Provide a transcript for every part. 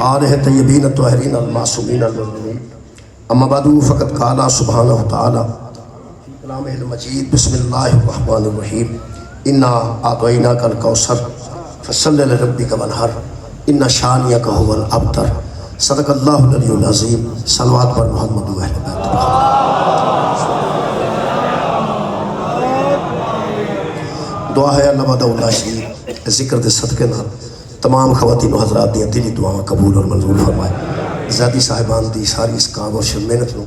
آلہ طیبین الطاہرین المعصومین المظلومین اما بعد فقد قال سبحانہ تعالی فی کلامہ المجید بسم اللہ الرحمن الرحیم انا اعطیناک الکوثر فصل لربک وانحر ان شانئک هو الابتر صدق اللہ العلی العظیم صلوات پر محمد و اہل بیت دعا ہے اللہ وحدہ لا شریک ذکر دے صدقے نال تمام خواتین و حضرات دیا دلی دعاواں قبول اور منظور فرمائے زیادی صاحبان دی ساری اس کام اور محنت نو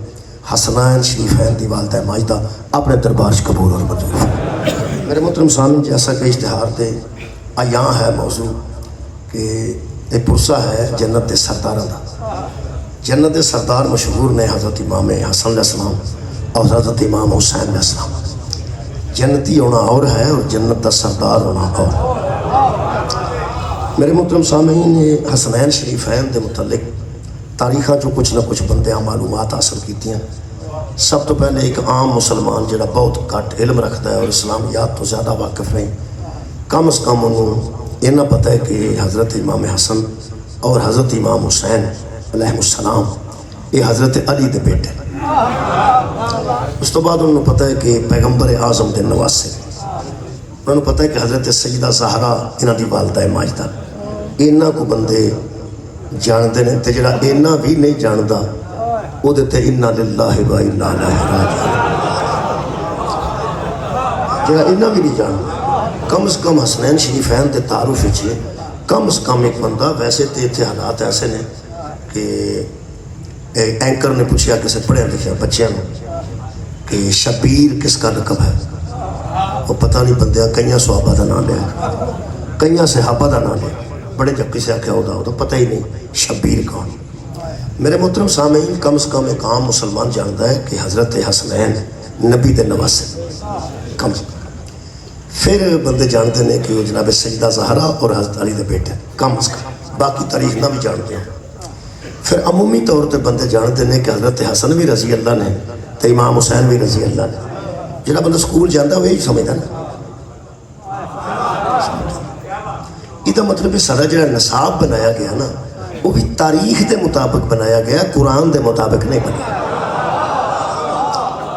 حسنین شریفین دی والدہ ماجدہ اپنے دربار سے قبول اور منظور فرمائے۔ میرے محترم سامعین جیسا کہ اشتہار دے آیاں ہے موضوع کہ ایک پرسہ ہے جنت دے سرداراں دا۔ جنت دے سردار مشہور نے حضرت امام حسن علیہ السلام اور حضرت امام حسین علیہ السلام۔ جنتی ہونا اور ہے اور جنت دا سردار ہونا اور۔ میرے محترم سامعین یہ حسنین شریفین دے متعلق تاریخہ جو کچھ نہ کچھ بندیاں معلومات حاصل کیتی ہیں۔ سب تو پہلے ایک عام مسلمان جڑا بہت کٹ علم رکھتا ہے اور اسلامیات تو زیادہ واقف نہیں، کم از کم انہوں یہ پتہ ہے کہ حضرت امام حسن اور حضرت امام حسین علیہ السلام یہ حضرت علی دے بیٹے۔ اس تو بعد انہوں پتہ ہے کہ پیغمبر اعظم دے نواسے، انہوں پتہ ہے کہ حضرت سیدہ زہرا انہاں دی والدہ ماجدہ۔ انہاں کو بندے جاندے نے تے جڑا انہاں بھی نہیں جاندہ او دے تے انا للہ و انا الیہ راجعون۔ جڑا انہاں بھی نہیں جاندہ کم از کم حسنین شریفین دے تعارف وچ کم از کم ایک بندہ، ویسے تے اتنے حالات ایسے نے کہ اینکر نے پوچھا کسے پڑھیا لکھیا بچیاں کہ شبیر کس کا لقب ہے؟ وہ پتہ نہیں بندیاں کئیاں صحابہ دا نام لیا، کئیاں صحابہ دا نام لیا، بڑے جب کسے آکھیا ہو تو پتہ ہی نہیں شبیر کون۔ میرے محترم سامعین کم از کم ایک عام مسلمان جانتا ہے کہ حضرت حسنین نبی دے نواسے کم از کم۔ پھر بندے جانتے ہیں کہ وہ جناب سیدہ زہرا اور حضرت علی دے بیٹے کم از کم، باقی تاریخ نہ بھی جانتے ہیں۔ پھر عمومی طور پہ بندے جانتے ہیں کہ حضرت حسن بھی رضی اللہ نے تو امام حسین بھی رضی اللہ نے۔ جنہا بندہ سکول جاندہ ہے وہی سمجھتا نا۔ یہ مطلب سارا جڑا نصاب بنایا گیا نا وہ بھی تاریخ دے مطابق بنایا گیا، قرآن دے مطابق نہیں بنایا۔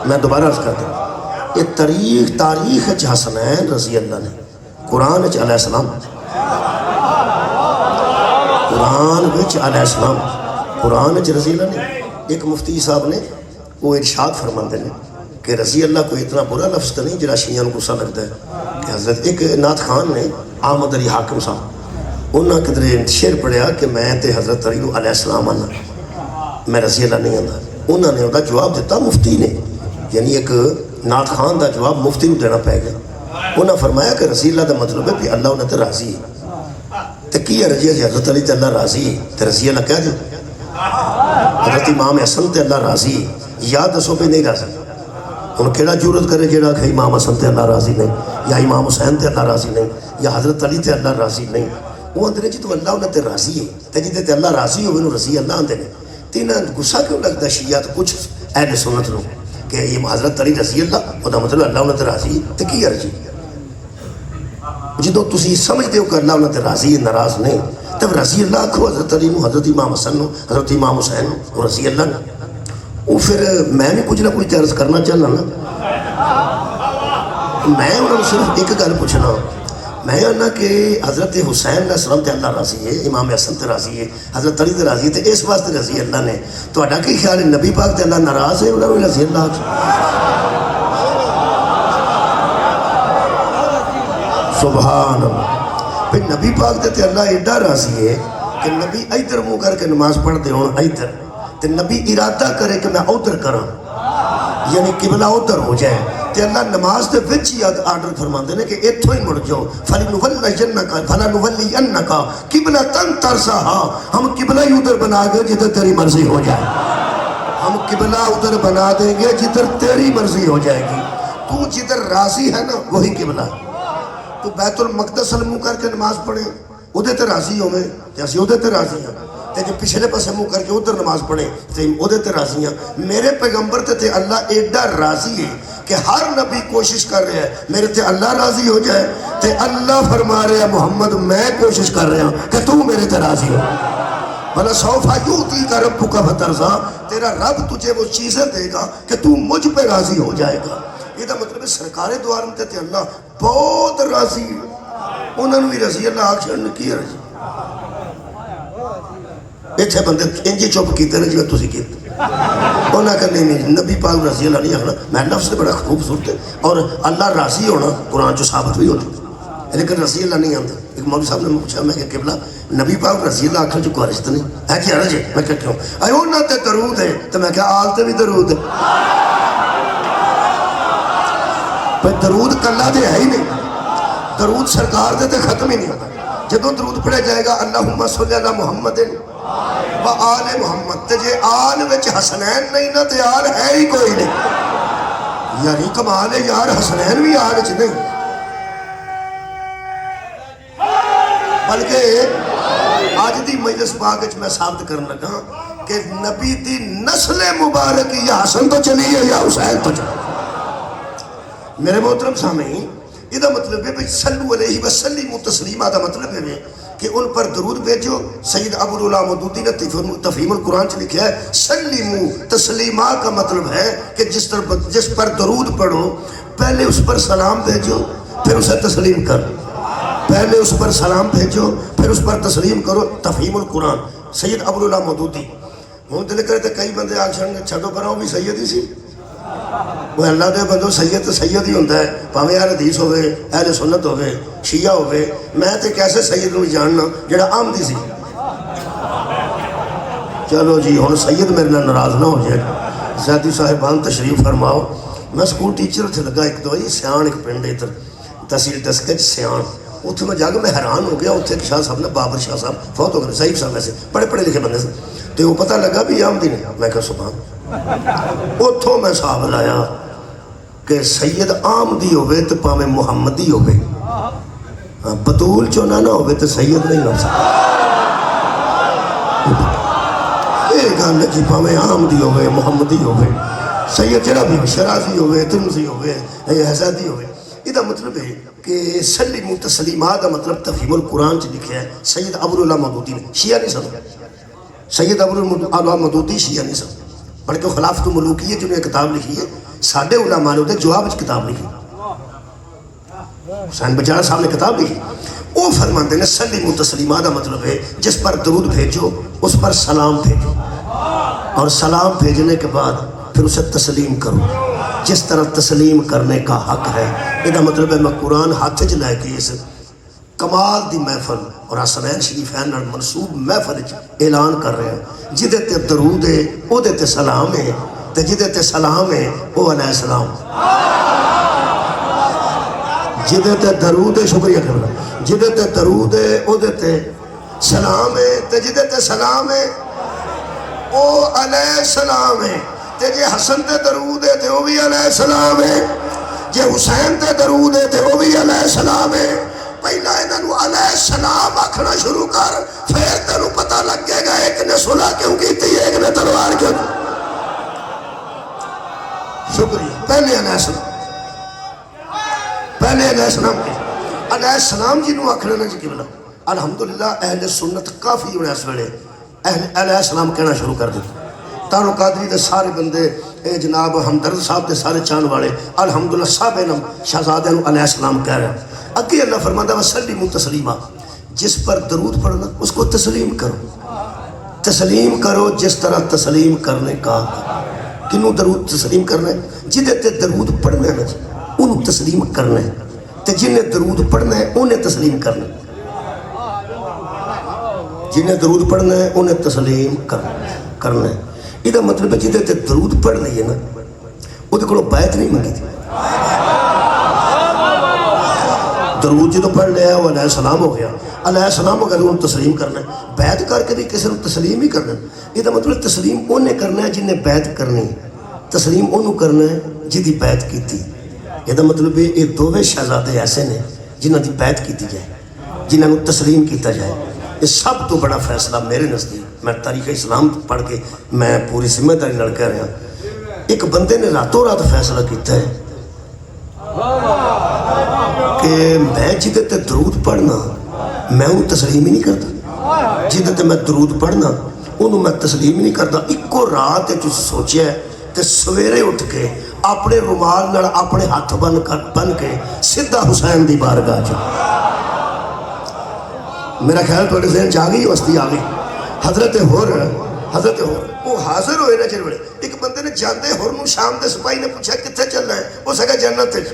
میں دوبارہ عرض کرتا ہوں یہ تاریخ حسنین رضی اللہ نے، قرآن علیہ السلام، قرآن علیہ السلام، قرآن رضی اللہ نے۔ ایک مفتی صاحب نے وہ ارشاد فرماندے نے کہ رضی اللہ کوئی اتنا برا لفظ تو نہیں جڑا شیعہ کو غصہ لگتا ہے کہ حضرت ایک نعت خان نے احمد علی حاکم صاحب انہاں کدھر شعر پڑھیا کہ میں تے حضرت علی علیہ السلام آنا، میں رضی اللہ نہیں آنا۔ انہوں نے ان کا جواب دیتا مفتی نے، یعنی ایک نعت خان دا جواب مفتی کو دینا پائے گا۔ انہوں نے فرمایا کہ رضی اللہ دا مطلب ہے کہ اللہ انہیں تے راضی ہے۔ تو کی ہے رضی اللہ؟ حضرت علی تے اللہ راضی ہے تو رضی اللہ کہہ دیں، حضرت امام حسن تے اللہ راضی ہے یا دسو پہ نہیں راضی۔ ان کیڑا جرت کرے جیڑا کہ امام حسن تے اللہ راضی نہیں یا امام حسین تے اللہ راضی نہیں یا حضرت علی تے اللہ راضی نہیں۔ وہ اندرے جی تو اللہ انہیں تے راضی ہے تے جی تے اللہ راضی ہوئے انہوں رضی اللہ اندھے نے۔ تینہ غصہ کیوں لگتا شیعہ تو کچھ اہل سنت لوگ کہ یہ حضرت علی رضی اللہ وہ دا مطلب اللہ انہیں تے راضی ہے تے کی عرضی جدو تسی سمجھتے ہو کہ اللہ انہیں تے راضی ہے ناراض نہیں تب رضی اللہ کھو حضرت علی نو، حضرت امام حسن نو، حضرت امام حسین نو، وہ رضی اللہ نو۔ وہ پھر میں بھی کچھ نہ کچھ عرض کرنا چاہنا نا، میں انہوں صرف ایک گل پوچھنا، میں کہنا کہ حضرت حسین علیہ السلام تے اللہ راضی ہے، امام حسن تے راضی ہے، حضرت علی تے راضی ہے، تے اس واسطے رضی اللہ نے۔ تو اڈا کی خیال ہے نبی پاک تے اللہ ناراض ہے انہوں نے رضی اللہ سبحان اللہ۔ پھر نبی پاک تے اللہ ایڈا راضی ہے کہ نبی ایدر منہ کر کے نماز پڑھ دے ہوں ایدر، تے نبی ارادہ کرے کہ میں اوتر کروں یعنی قبلہ اوتر ہو جائے تے اللہ نماز دے وچ ہی آرڈر فرماندے نے کہ ایتھوں ہی مڑ جاؤ فَلَنُوَلِّيَنَّكَ قِبْلَةً تَرْضَاهَا، ہم قبلہ ہی ادھر بنا گے جدھر تیری مرضی ہو جائے، ہم قبلہ ادھر بنا دیں گے جدھر تیری مرضی ہو جائے گی، تو جدھر راضی ہے نا وہی قبلہ۔ تو بیت المقدس منہ کر کے نماز پڑھے ادھے تے راضی ہوئے تے اسی ادھے تے راضی ہیں، تے جو پچھلے پاسے منہ کر کے ادھر نماز پڑھے تے ادھے تے راضی ہیں۔ میرے پیغمبر تے اللہ ایڈا راضی ہے کہ ہر نبی کوشش کر رہے ہیں میرے تے اللہ راضی ہو جائے، تے اللہ فرما رہے ہیں محمد میں کوشش کر رہا ہوں کہ تو میرے تے راضی ہو۔ بلا سوفا یوتی کا رب کا فترزا، تیرا رب تجھے وہ چیزیں دے گا کہ تو مجھ پہ راضی ہو جائے گا. یہ دا مطلب ہے سرکار دو عالم تے اللہ بہت راضی ہے. انہوں نے بھی رضی اللہ آکشن کی رضی. ایتھے بندے انجی چپ کیتے ہیں جو تسی کیتے. انہوں نے کہا نہیں نبی پاک رضی اللہ نہیں آخنا. میں لفظ سے بڑا خوبصورت ہے اور اللہ راضی ہونا قرآن جو ثابت بھی ہوتا لیکن رضی اللہ نہیں آتا. ایک مولوی صاحب نے پوچھا میں کہ قبلہ نبی پاک رضی اللہ آخر جو کوارش تو نہیں ہے کیا رجے؟ میں کہا کیوں؟ اے انہوں تے درود ہے تو میں کہا آل تے بھی درود ہے. پر درود کلا دے ہے ہی نہیں. درود سرکار دے تے ختم ہی نہیں ہوتا. جدوں درود پڑھا جائے گا اللہم صلی علی محمد و آل محمد تے جے آل وچ حسنین نہیں نا تے آل ہے ہی کوئی نہیں. یعنی کمال ہے یار حسنین بھی آل وچ نہیں. بلکہ آج دی مجلس پاک وچ میں ثابت کرن لگا کہ نبی دی نسل مبارک یا حسن تو چلی ہے یا حسین تو چلی. میرے محترم سامعین یہ دا مطلب ہے صلو علیہ وسلم تسلیما دا مطلب ہے کہ ان پر درود بھیجو. سید ابو العلا مودودی نے تفہیم القرآن سے لکھا ہے سلیمو تسلیما کا مطلب ہے کہ جس پر درود پڑھو پہلے اس پر سلام بھیجو پھر اسے تسلیم کرو. پہلے اس پر سلام بھیجو پھر اس پر تسلیم کرو. تفہیم القرآن سید ابو العلا مودودی. ہوں دل کرے تو کئی بندے آخر چھڈو پر وہ بھی سید ہی سی. وہ اللہ دے بندو سید تو سید ہی ہوتا ہے پاویں اہل حدیث ہوئے اہل سنت ہوئے شیعہ ہوئے. میں تو کیسے سید نو جاننا جڑا آمدی سی. چلو جی ہوں سید میرے نال ناراض نہ ہو جائے. زیادی صاحبان تشریف فرماؤ. میں سکول ٹیچر اتنے لگا ایک دو سیان ایک پنڈ ادھر تحصیل ڈسکے سیان. اتنے میں جا کے میں حیران ہو گیا. اتنے شاہ صاحب نے بابر شاہ صاحب فوت ہو گئے. ضعیف صاحب ویسے بڑے پڑھے لکھے بندے سے. تو وہ پتہ لگا بھی آمدی نے. میں کہا سبحان. اتوں میں صاحب لایا کہ سید آمدی ہوئے تو پاویں محمدی ہوئے بطول چونا نہ ہوئے تو سید نہیں ہو سکتا. یہ گل ہے جی پاویں آمدی ہوئے محمدی ہوئے سید جڑا بھی شرازی ہوئے ترمذی ہوئے حسادی ہوئے. یہ مطلب ہے کہ سلیمو تسلیما دا مطلب تفہیم القرآن سے لکھا ہے سید ابو العلا مودودی نے. شیعہ نہیں سن. سید ابو العلا مودودی شیعہ نہیں سن بلکہ خلافت الملوکیہ جنہوں نے کتاب لکھی ہے. ساڑھے علماء نے جواب وچ کتاب لکھی. حسین بچارہ صاحب نے کتاب لکھی. وہ فرماتے ہیں سلیمو تسلیما دا مطلب ہے جس پر درود بھیجو اس پر سلام بھیجو اور سلام بھیجنے کے بعد پھر اسے تسلیم کرو جس طرح تسلیم کرنے کا حق ہے. یہ مطلب ہے میں قرآن ہاتھ چ لے کے اس کمال دی محفل اور حسنین شریفین نال منسوب محفل اعلان کر رہے ہیں جدے تے درود ہے او دے تے سلام ہے تے جدے تے سلام ہے او علیہ السلام. جدے تے درود ہے شکریہ کرنا جدے تے درود ہے او دے تے سلام ہے تے جدے تے سلام ہے او علیہ السلام ہے. تے جے حسن تے درود ہے تے وہ بھی علیہ السلام ہے. جے حسین تے درود ہے تے وہ بھی علیہ السلام ہے. پہلا انہوں علیہ السلام آکھنا شروع کر پھر تینوں پتہ لگ گئے گا ایک نے صلح کیوں کی تھی ایک نے تلوار کیوں. شکریہ. پہلے علیہ السلام پہلے علیہ السلام کی علیہ السلام جنہوں آکھنا نا جی قبلہ الحمدللہ اہل سنت کافی ہونے اس ویلے علیہ السلام کہنا شروع کر دیتا. تارو قادری دے سارے بندے اے جناب ہمدرد صاحب دے سارے چاند والے الحمدللہ صاحب علم شہزادے علیہ السلام کہہ رہے ہیں. اگے اللہ فرماتا ہے سلیمو تسلیما جس پر درود پڑھنا اس کو تسلیم کرو. تسلیم کرو جس طرح تسلیم کرنے کا کنوں درود تسلیم کرنا ہے جدے تے درود پڑھنا ہے انہوں تسلیم کرنا ہے تے جنہیں درود پڑھنا ہے انہیں تسلیم کرنا ہے. جنہیں درود پڑھنا ہے انہیں تسلیم کرنا ہے. یہ مطلب ہے جدے تے درود پڑھ رہی ہے نا وہ کو بیعت نہیں منگی تھی. درود جدو پڑھ لیا وہ علیہ السلام ہو گیا. علیہ السلام ہو گیا انہوں تسلیم کرنا ہے. بیعت کر کے بھی کسی نے تسلیم ہی کرنا ہے. یہ مطلب تسلیم انہیں کرنا ہے جنہیں بیعت کرنی. تسلیم انہوں کرنا ہے جدی بیعت کی تھی. یہ مطلب ہے یہ دوویں شہزادے ایسے نے جنہوں کی بیعت کی جائے جنہوں تسلیم کیتا جائے. یہ سب تو بڑا فیصلہ میرے نزدیک میں تاریخ اسلام پڑھ کے میں پوری ذمہ داری نال کہہ رہا ایک بندے نے راتوں رات فیصلہ کیتا ہے کہ میں جدے تے درود پڑھنا میں وہ تسلیم ہی نہیں کرتا. ਜਿਹਦੇ ਤੇ ਮੈਂ ਦਰੂਦ ਪੜ੍ਹਨਾ ਉਹਨੂੰ ਮੈਂ ਤਸਲੀਮ ਨਹੀਂ ਕਰਦਾ। ਇੱਕੋ ਰਾਤ ਤੇ ਤੁਸੀਂ ਸੋਚਿਆ ਤੇ ਸਵੇਰੇ ਉੱਠ ਕੇ ਆਪਣੇ ਰੁਮਾਲ ਨਾਲ ਆਪਣੇ ਹੱਥ ਬੰਨ ਕੇ ਸਿੱਧਾ ਹੁਸੈਨ ਦੀ ਬਾਰਗਾਹ 'ਚ। ਮੇਰਾ ਖਿਆਲ ਤੁਹਾਡੇ ਜ਼ਿਹਨ 'ਚ ਆ ਗਈ, ਵਸਤੀ ਆ ਗਈ। ਹਜ਼ਰਤ ਹੋਰ ਉਹ ਹਾਜ਼ਰ ਹੋਏ ਨਾ ਜਿਹੜੇ ਵੇਲੇ। ਇੱਕ ਬੰਦੇ ਨੇ ਜਾਂਦੇ ਹੋਰ ਨੂੰ ਸ਼ਾਮ ਦੇ ਸਿਪਾਹੀ ਨੇ ਪੁੱਛਿਆ ਕਿੱਥੇ ਚੱਲਣਾ ਹੈ? ਉਹ ਸਗਾ ਜੰਨਤ 'ਚ।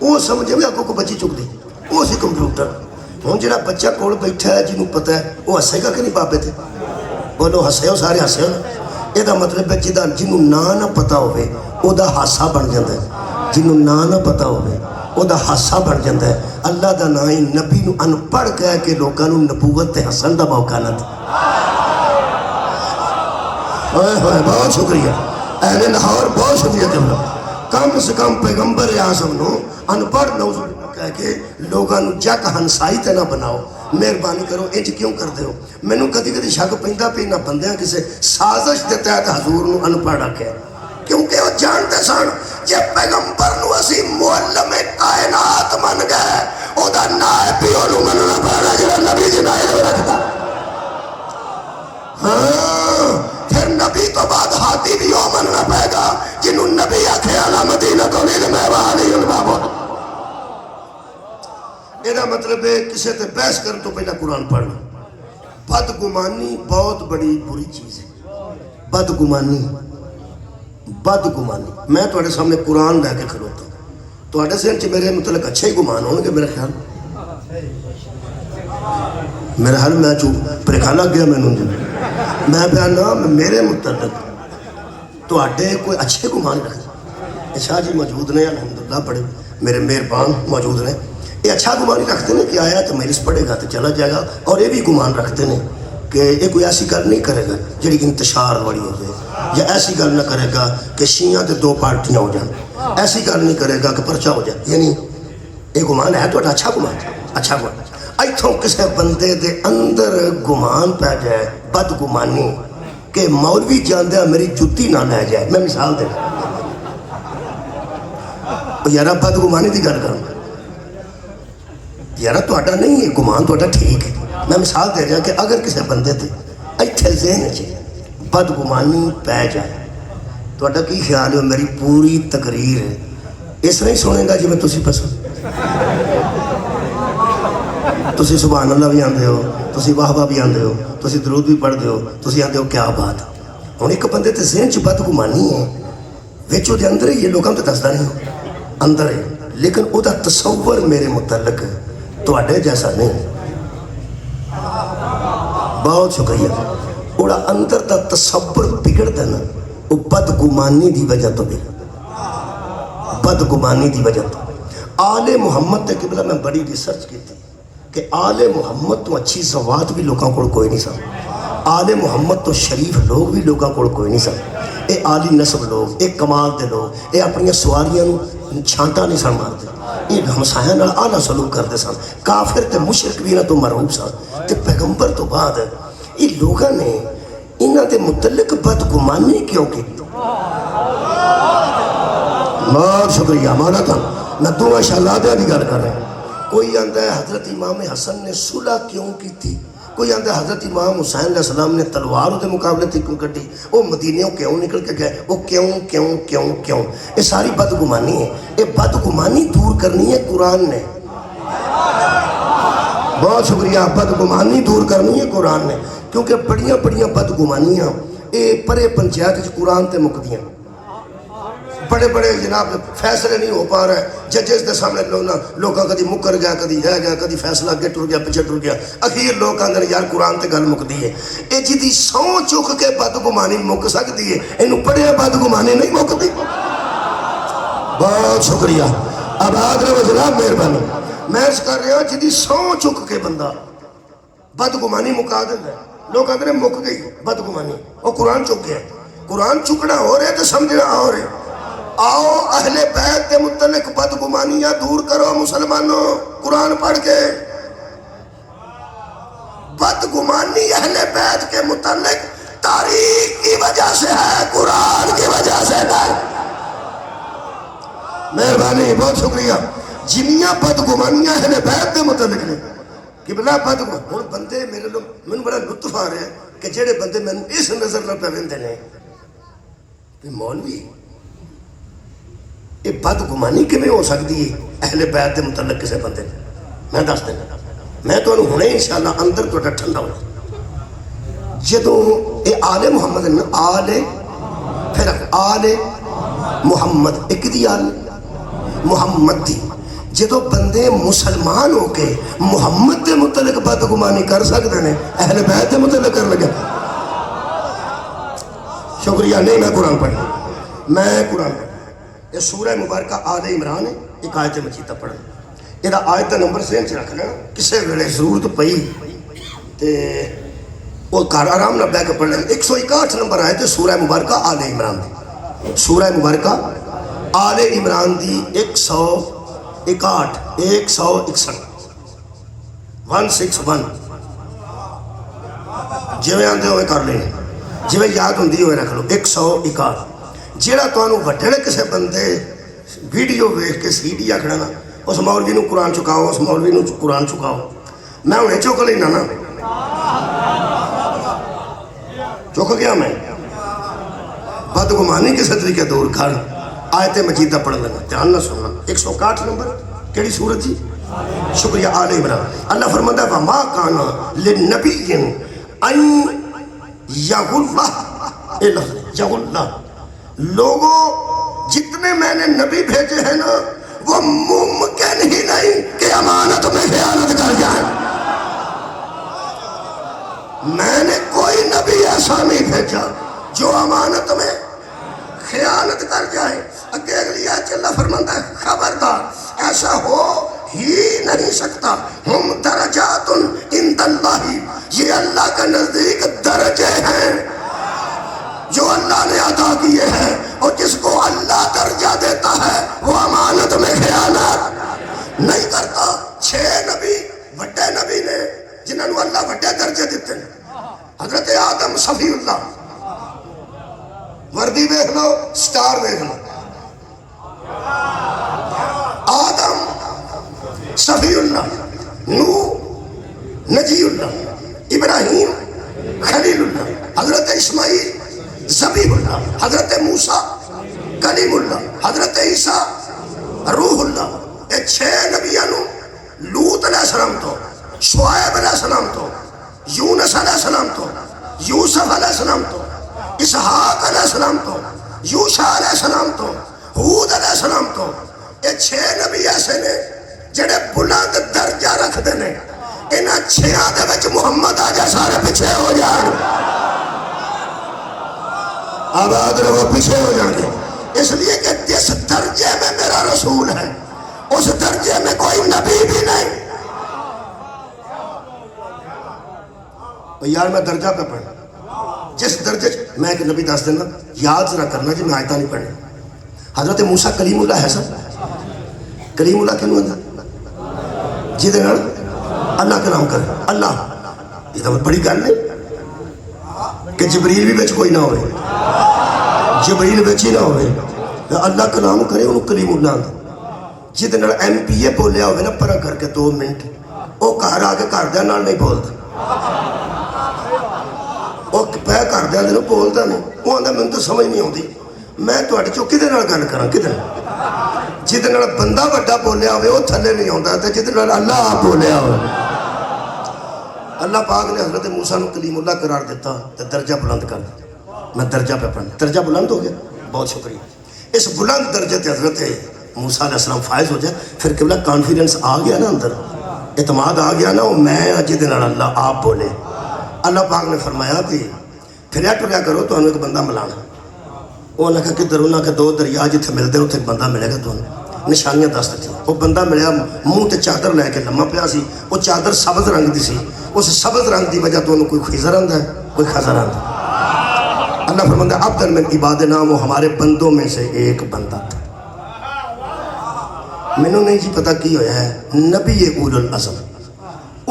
وہ سمجھے بھی آگوں کو بچی چک دی وہ سی کمپیوٹر ہوں جا بچہ کول بیٹھا ہے جنہوں پتہ ہے وہ ہسے گا کہ نہیں پاپے تھے بولو ہسے ہو سارے ہسے ہو یہ مطلب ہے جنہوں نہ پتا ہوئے وہ ہاسا بن جاتا ہے جنہوں نہ پتا ہوئے وہ ہاسا بن جاتا ہے اللہ دا نا ہی نبی نو ان پڑھ کہہ کے لوگوں نبوت تے حسن دا موقع نہ تھا بہت شکریہ اہل لاہور بہت شکریہ جملہ کم سے کم پیغمبر اعظم نو ان پڑھ نوز کہہ کے لوگوں جگ ہنسائی تے نہ بناؤ مہربانی کرو انج کیوں کر دے ہو مینوں کدی کدی شک پیندا پئی نہ بندیاں کسے سازش دے تحت حضور نو ان پڑھ رکھیا کیونکہ وہ جانتے سن جے پیغمبر نو اسی معلم کائنات من گئے او دا نائب بھی انہوں مننا پڑا جڑا نبی جی نائب رکھتا ہاں پھر نبی تو بعد ہاتھی بھی او مننا پائے گا جنہوں نبی آکھے آنا مدینہ تو نہیں میں وہاں البابو یہ مطلب ہے کسے تے بحث کرن تو پہلا قرآن پڑھنا بدگمانی بہت بڑی بری چیز ہے بدگمانی میں تھوڑے سامنے قرآن لے کے کھلوتا ہوں تھوڑے ذہن چ میرے متعلق اچھے ہی گمان ہوں گے میرا خیال میں پریکھا لگ گیا میں بیانا میرے متعلق تھوڑے کوئی اچھے گمان رکھتے شاہ جی موجود نے الحمدللہ بڑے میرے مہربان موجود نے یہ اچھا گمان رکھتے ہیں کہ آیا تو میرس پڑھے گا تو چلا جائے گا اور یہ بھی گمان رکھتے ہیں کہ یہ کوئی ایسی گل نہیں کرے گا جڑی انتشار والی ہو جائے یا ایسی گل نہ کرے گا کہ شیعہ تے دو پارٹیاں ہو جائیں ایسی گل نہیں کرے گا کہ پرچہ ہو جائے یعنی یہ گمان ہے تو اچھا گمان ایتھوں کسے بندے دے اندر گمان پہ جائے بدگمانی کہ مولوی جاندے میری جتی نہ لے جائے میں مثال دے یارہ بدگمانی دی گل کروں یارہ توڑا نہیں ہے گمان توڑا ٹھیک ہے میں مثال دے رہا کہ اگر کسی بندے تھے ایتھے ذہن چاہیے بدگمانی پہ جائے توڑا کی خیال ہے میری پوری تقریر ہے اس نہیں سنیں گا جی میں تسی پسند تسی سبحان اللہ بھی آندے ہو تسی واہبہ بھی آندے ہو تسی درود بھی پڑھ دے ہو تسی آندے ہو کیا بات ہوں ایک بندے تے ذہن چ بدگمانی ہے وچو دے اندر یہ لوگوں تے دسدا نہیں اندر ہے لیکن او دا تصور میرے متعلق توڑے جیسا نہیں بہت شکریہ اوڑا اندر دا تصور بگڑ دینا وہ بدگمانی دی وجہ تو بھی بدگمانی دی وجہ تو آل محمد تے قبلہ میں بڑی ریسرچ کی تھی کہ آل محمد تو اچھی زوات بھی لوگوں کو کوئی نہیں سا آل محمد تو شریف لوگ بھی لوگوں کو کوئی نہیں سا اے آلی نسب لوگ اے کمال دے لوگ اے اپنی سواریاں چھانٹا نہیں سن مارتے یہ ہمسایاں نال اعلیٰ سلوک کرتے سن کافر تے مشرک بھی نہ تو مرعوب سن تے پیغمبر تو بعد یہ لوگوں نے انہاں دے متعلق بدگمانی کیوں کی بہت شکریہ مانا تھا میں دونوں شہزادیاں دی گل کر رہے ہیں کوئی آندہ ہے حضرت امام حسن نے صلح کیوں کی تھی کوئی آندہ حضرت امام حسین علیہ السلام نے تلوار دے مقابلے تھی کیوں کٹی وہ مدینیوں کیوں نکل کے گئے وہ کیوں یہ ساری بدگمانی ہے یہ بدگمانی دور کرنی ہے قرآن نے بہت شکریہ بدگمانی دور کرنی ہے قرآن نے کیونکہ بڑیاں بدگمانیاں یہ پرے پنچایت قرآن تے مقدیاں بڑے جناب فیصلے نہیں ہو پا رہے ججز دے سامنے لوگاں کدی مکر گیا کدی رہ گیا کدی فیصلہ اگے ٹر گیا پیچھے ٹر گیا اخیر لوگ آندے یار قرآن تے گل مکدی ہے اے جدی سو چک کے بدگمانی مک سکتی ہے اینوں پڑھیا بدگمانی نہیں مکدی بہت شکریہ اب آدھر و جناب مہربانی میں اس کر رہا ہوں جدی سو چک کے بندہ بدگمانی مکا دیتا ہے لوگ آندے مک گئی بدگمانی وہ قرآن چک گیا قرآن چکنا ہو رہے تو سمجھنا ہو رہے آؤ اہل بیت کے متعلق بدگمانیاں دور کرو مسلمانوں قرآن پڑھ کے بدگمانی اہل بیت کے متعلق تاریخ کی وجہ سے ہے قرآن کی وجہ سے نہیں مہربانی بہت شکریہ جنیاں بدگمانیاں اہل بیت کے متعلق نے کہ بلا بدگمان بندے میرے لوگ میں بڑا لطف آ رہے ہیں کہ جڑے بندے میں اس نظر نہ پہوندے نے کہ مولوی یہ بدگمانی کیویں ہو سکتی ہے اہل بیت کے متعلق کسی بندے میں دس دینا میں تو ہنے انشاءاللہ اندر تو ٹھنڈا ہو جدوں یہ آل محمد آل پھر آل محمد ایک دی آل محمد دی جدو بندے مسلمان ہو کے محمد دے متعلق بدگمانی کر سکتے ہیں اہل بیت دے متعلق کر لگا شکریہ نہیں میں قرآن پڑھنا یہ سورہ مبارکہ آل عمران ہے ایک آیت مجیدہ پڑھنا یہ آیت نمبر ذہن چ رکھ لینا کسے ویلے ضرورت پئی تے وہ گھر آرام نہ بہ کے پڑھ لیں 161 نمبر آیت سورہ مبارکہ آل عمران دی سورہ مبارکہ آل عمران دی 161 161 جویں آندے ہوئے کر لیں جویں یاد ہوندی ہوئے رکھ لو 161 جیڑا تانوں وڈے کسے بندے ویڈیو ویکھ کے سی ڈی آکھنا نا اس مولوی نو قرآن چکاؤ اس مولوی نو قرآن چکاؤ میں انہیں چک لینا نا چک گیا میں بدگمانی کس طریقے دور کر آیت مجیدہ پڑھ لینا دھیان نہ سننا 161 نمبر کیڑی سورت جی شکریہ آل عمران اللہ فرماتا ہے وما کانا للنبی ان یغلہ اے لفظ یغلہ لوگوں جتنے میں نے نبی بھیجے ہیں نا وہ ممکن ہی نہیں کہ امانت میں خیانت کر جائیں میں نے کوئی نبی ایسا نہیں بھیجا جو امانت میں خیانت کر جائے اگے اگلی آیت اللہ فرماتا ہے خبردار ایسا ہو ہی نہیں سکتا ہم درجات عند اللہ یہ اللہ کا نزدیک درجے ہیں جو اللہ نے عطا کیے ہیں اور جس کو اللہ درجہ دیتا ہے وہ امانت میں خیانت نہیں کرتا 6 نبی بڑے نبی نے جنہوں نے اللہ بڑے درجے دیتے ہیں حضرت آدم صفی اللہ وردی دیکھ لو سٹار دیکھ لو آدم صفی اللہ نوح نجی اللہ ابراہیم خلیل اللہ حضرت اسماعیل ذبیح اللہ حضرت موسیٰ کلیم اللہ حضرت عیسیٰ روح اللہ یہ 6 نبیانوں لوط علیہ السلام تو شعیب علیہ السلام تو یونس علیہ السلام تو یوسف علیہ السلام تو اسحاق علیہ السلام تو یوشع علیہ السلام تو ہود علیہ السلام تو یہ 6 نبی ایسے نے جڑے بلند درجہ رکھ دینے انہاں 6 دے وچ محمد آ جا سارے پیچھے ہو جان آباد رہو پیچھے ہو جانے اس لیے کہ جس درجے میں میرا رسول ہے اس درجے میں کوئی نبی بھی نہیں یار میں درجہ پہ پڑھنا جس درجے میں ایک نبی دس دینا یاد ذرا کرنا جی میں آیتہ نہیں پڑھنا حضرت موسیٰ کلیم اللہ ہے سب کلیم اللہ کیوں ہوتا جی دے اللہ کا نام کر اللہ یہ تو بڑی گل نہیں کہ جبریل بھی بچ کوئی نہ ہوئے جبریل بچ ہی نہ ہوئے اللہ کا نام کرے انہوں کلیم اللہ جی دے ایم پی اے بولیا ہوئے نا پرہ کر کے 2 منٹ وہ کہا آگے کر دیا نال نہیں بولتا وہ پہ کر دیا دے بولتا نہیں وہ آدھا میں تو سمجھ نہیں ہوتی میں تو اٹھ چکی دے نال گل کراں کدھر جی دے نال بندہ بڑا بولیا ہوئے وہ تھلے نہیں ہوتا تے جی دے نال اللہ آپ بولیا ہوئے اللہ پاک نے حضرت موسیٰ نے کلیم اللہ قرار دیتا تے درجہ بلند کر میں درجہ پہ پڑھنا درجہ بلند ہو گیا بہت شکریہ اس بلند درجے تے حضرت موسیٰ علیہ السلام فائز ہو جائے پھر قبلہ کانفیڈنس آ گیا نا اندر اعتماد آ گیا نا وہ میں جی دے نال اللہ آپ بولے اللہ پاک نے فرمایا کہ پھریا ٹریا کرو تو انہوں ایک بندہ ملانا وہ نے کہا کہ درونہ کے 2 دریا جتھے ملتے ہیں اتنے ایک بندہ ملے گا تو نشانیاں دس دیتی وہ بندہ ملیا منہ تے چادر لے کے لمحہ پیا سی وہ چادر سبز رنگ دی سی اس سبز رنگ دی وجہ تو انہوں کوئی خضر آندہ ہے کوئی خضر آندہ اللہ فرماتا ہے عبدن من عبادنا وہ ہمارے بندوں میں سے ایک بندہ تھا میں نے نہیں جی پتا کی ہویا ہے نبی اول العظم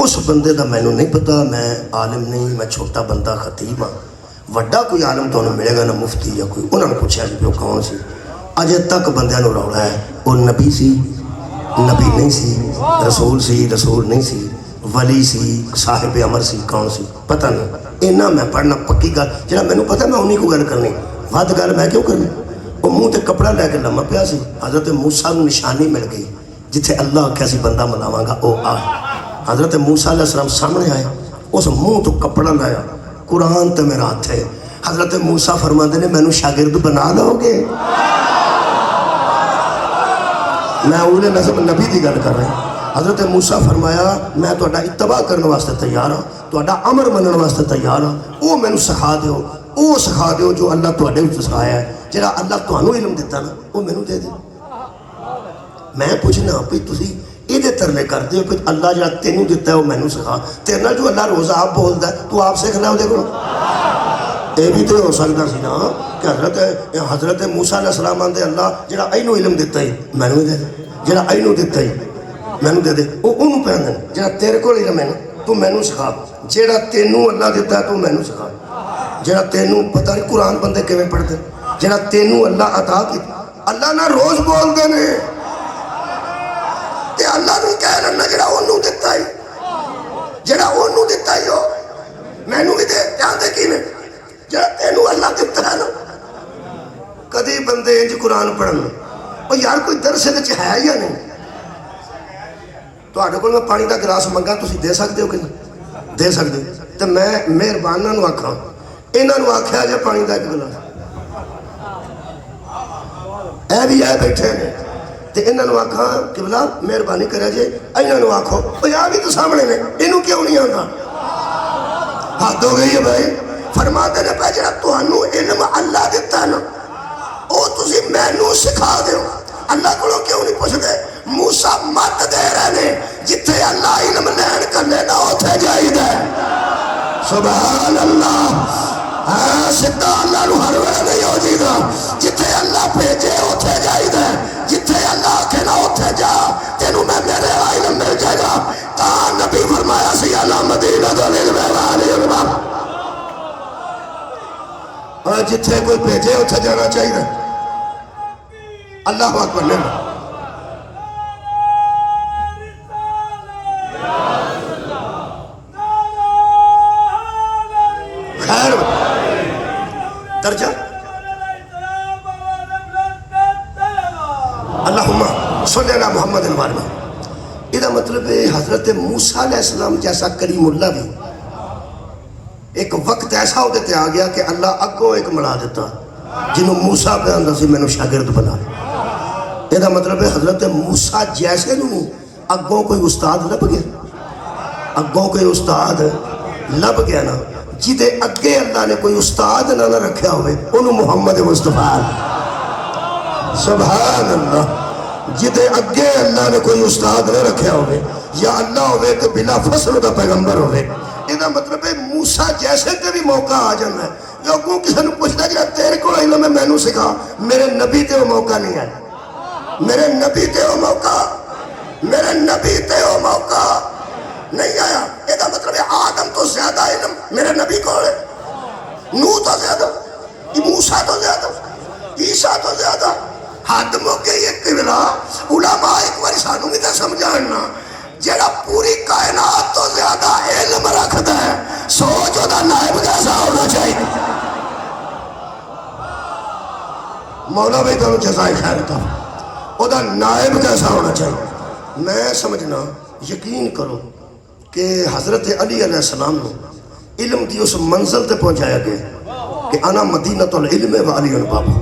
اس بندے دا میں نے نہیں پتا میں عالم نہیں میں چھوٹا بندہ خطیب ہاں وڈا کوئی عالم تو انہوں ملے گا نا مفتی یا کوئی انہوں نے پوچھا جی وہ کون سی اجے تک بندیاں نو روڑا ہے وہ نبی سی نبی نہیں سی رسول نہیں سی ولی سی صاحب عمر سی کون سی پتہ نہیں اینا میں پڑھنا پکی گل جنہاں میں نے پتا میں انہی کو گل کرنی واد گل میں کیوں کرنی وہ منہ تے کپڑا لے کے لمحہ پیا سی حضرت موسیٰ کو نشانی مل گئی جتھے اللہ کیسی بندہ ملاواں گا او آ حضرت موسیٰ علیہ السلام سامنے آئے اس منہ تو کپڑا لایا قرآن تے میرا ہاتھ ہے حضرت موسیٰ فرماندے نے میں نے شاگرد بنا لو گے میں اولے نظم نبی دی گل کر رہا ہوں۔ حضرت موسیٰ فرمایا میں تہاڈا اتباع کرنے واسطے تیار ہاں، تہاڈا امر منن واسطے تیار ہاں، وہ مینوں سکھا دیو، وہ سکھا دیو جو اللہ تہاڈے وچ سکھایا ہے، جڑا اللہ تہانوں علم دیتا نا وہ مینوں دے دے۔ میں پوچھنا بھی تسی یہ ترلے کر دیو کہ اللہ جڑا تینوں دیتا ہے وہ مینوں سکھا، تیرے نال جو اللہ روزہ آپ بولدا ہے تو آپ سیکھ لے وہ دیکھو۔ یہ بھی تو ہو سکتا سی نا کہ حضرت موسیٰ علیہ السلام آندے اللہ جڑا اینوں علم دیتا ہے مینوں دے دے، جڑا اینوں دیتا ہے مینوں دے دے، وہ انہوں پہ آندے جڑا تیرے کو علم ہے نا تو مینوں سکھا، جڑا تینوں اللہ دیتا ہے تو مینوں سکھا، جڑا تینوں پتہ نہیں قرآن بندے کیویں پڑھتے، جڑا تینوں اللہ عطا کی اللہ نہ روز بول دے نے تے اللہ نو کہہ رہا جڑا انہوں دیتا ہے، جڑا انہوں دیتا ہے ہو مینوں بھی دے آندے کی نے جڑا تینوں اللہ دیتا ہے نا۔ کدی بندے انج قرآن پڑھن اور یار کوئی درس وچ ہے یا نہیں؟ تہاڈے کول میں پانی دا گلاس منگا تسی دے سکدے ہو کہ نہیں دے سکدے؟ تے میں مہرباناں نو آکھاں انہاں نو آکھیا جے پانی دا ایک گلاس اے بھی آئے بیٹھے نے تے انہاں نو آکھاں قبلہ مہربانی کرے جے انہاں نو آکھو او یار بھی تو سامنے نے اینوں کیوں نہیں آندا؟ حد ہو گئی ہے بھائی۔ فرماتے نے پہ جڑا تہانوں علم اللہ دیتا ہے نا او تسی مینوں سکھا دیو۔ اللہ کو کیوں نہیں پوچھ دے؟ موسیٰ مت دے رہے نے جتھے اللہ علم لین کرنے نہ ہوتے جائی دے۔ سبحان اللہ، سدھا اللہ نو ہر وے نہیں ہو جی دا، جتھے اللہ بھیجے ہوتے جائی دے، جتھے اللہ کے نہ ہوتے جا تینوں میں میرے علم مل جائے گا۔ نبی فرمایا سی اللہ مدینہ دو علم والی علم، اور جتھے کوئی بھیجے ہوتے جانا چاہیے۔ اللہ اکبر نے خیر درجہ اللہم صلی اللہ محمد وعلیہ۔ یہ مطلب ہے حضرت موسیٰ علیہ السلام جیسا کریم اللہ بھی ایک وقت ایسا ہوتے تے آ گیا کہ اللہ اگوں ایک ملا دیتا جنہوں موسیٰ پہ اندر سے میں نے شاگرد بنا یہ مطلب ہے حضرت موسیٰ جیسے نہیں اگوں کوئی استاد لب گیا، اگوں کوئی استاد لب گیا نا، جدے اگے اللہ نے کوئی استاد نہ رکھیا ہوئے انہوں محمد مصطفیٰ سبحان اللہ، جدے اگے اللہ نے کوئی استاد نہ رکھیا ہوئے یا اللہ ہوئے کہ بلا فصل دا پیغمبر ہوئے۔ یہ مطلب ہے موسیٰ جیسے تے بھی موقع آ جانا ہے جو کو کسی نے پوچھتا کہ تیرے کو علم ہے مینوں سکھا، میرے نبی تے وہ موقع نہیں ہے، میرے نبی تے وہ موقع، میرے نبی تے وہ موقع نہیں آیا۔ یہ مطلب ہے آدم تو زیادہ علم میرے نبی کو ہے، نوح تو زیادہ، موسیٰ تو زیادہ، عیسیٰ تو زیادہ۔ حد موقع یہ قبلہ علماء ایک باری سانوں بھی تو سمجھانا جڑا پوری کائنات تو زیادہ علم رکھتا ہے سوچ دا نائب کیسا ہونا چاہیے۔ مولا بھی تو جزائے خیر تھا، او دا نائب کیسا ہونا چاہیے۔ میں سمجھنا یقین کرو کہ حضرت علی علیہ السلام نے علم دی اس منزل تے پہنچایا گیا کہ انا مدینۃ العلم و علی بابا،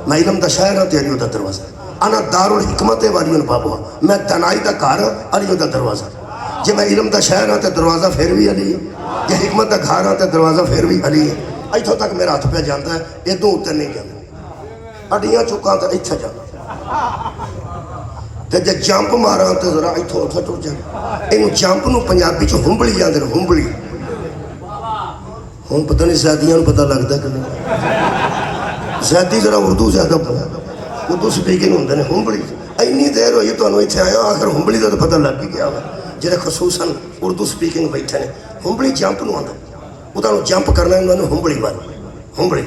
میں علم دا شہر ہاں تے علی دا دروازہ، انا دار الحکمت و علی بابا، میں دانائی دا گھر علی دا دروازہ۔ جے میں علم دا شہر ہاں تے دروازہ پھر بھی علی ہے، جے حکمت دا گھر ہاں تے دروازہ پھر بھی علی ہے۔ ایتھوں تک میرا ہاتھ پہ جانتا ہے، ادوں اتنے نہیں جانا، اڈیاں چکاں تے ایتھے جانا، تے جے جمپ ماراں تے ذرا ایتھوں اتھے ٹر جانا۔ اینوں جمپ نو پنجابی چ ہنبلی جاندے نے، ہنبلی۔ ہن پتہ نہیں زیادیاں نوں پتہ لگدا کہ نہیں، زیادی ذرا اردو زیادہ اردو سپیکنگ ہوندے نے، ہنبلی۔ اینی دیر ہوئی تانوں ایتھے آیا آخر ہنبلی دا تو پتہ لگ ہی گیا ہوگا، جڑے خصوصاً اردو سپیکنگ بیٹھے نے۔ ہنبلی جمپ نو آندا، انہاں نوں جمپ کرنا انہاں نوں ہنبلی مارو، ہنبلی۔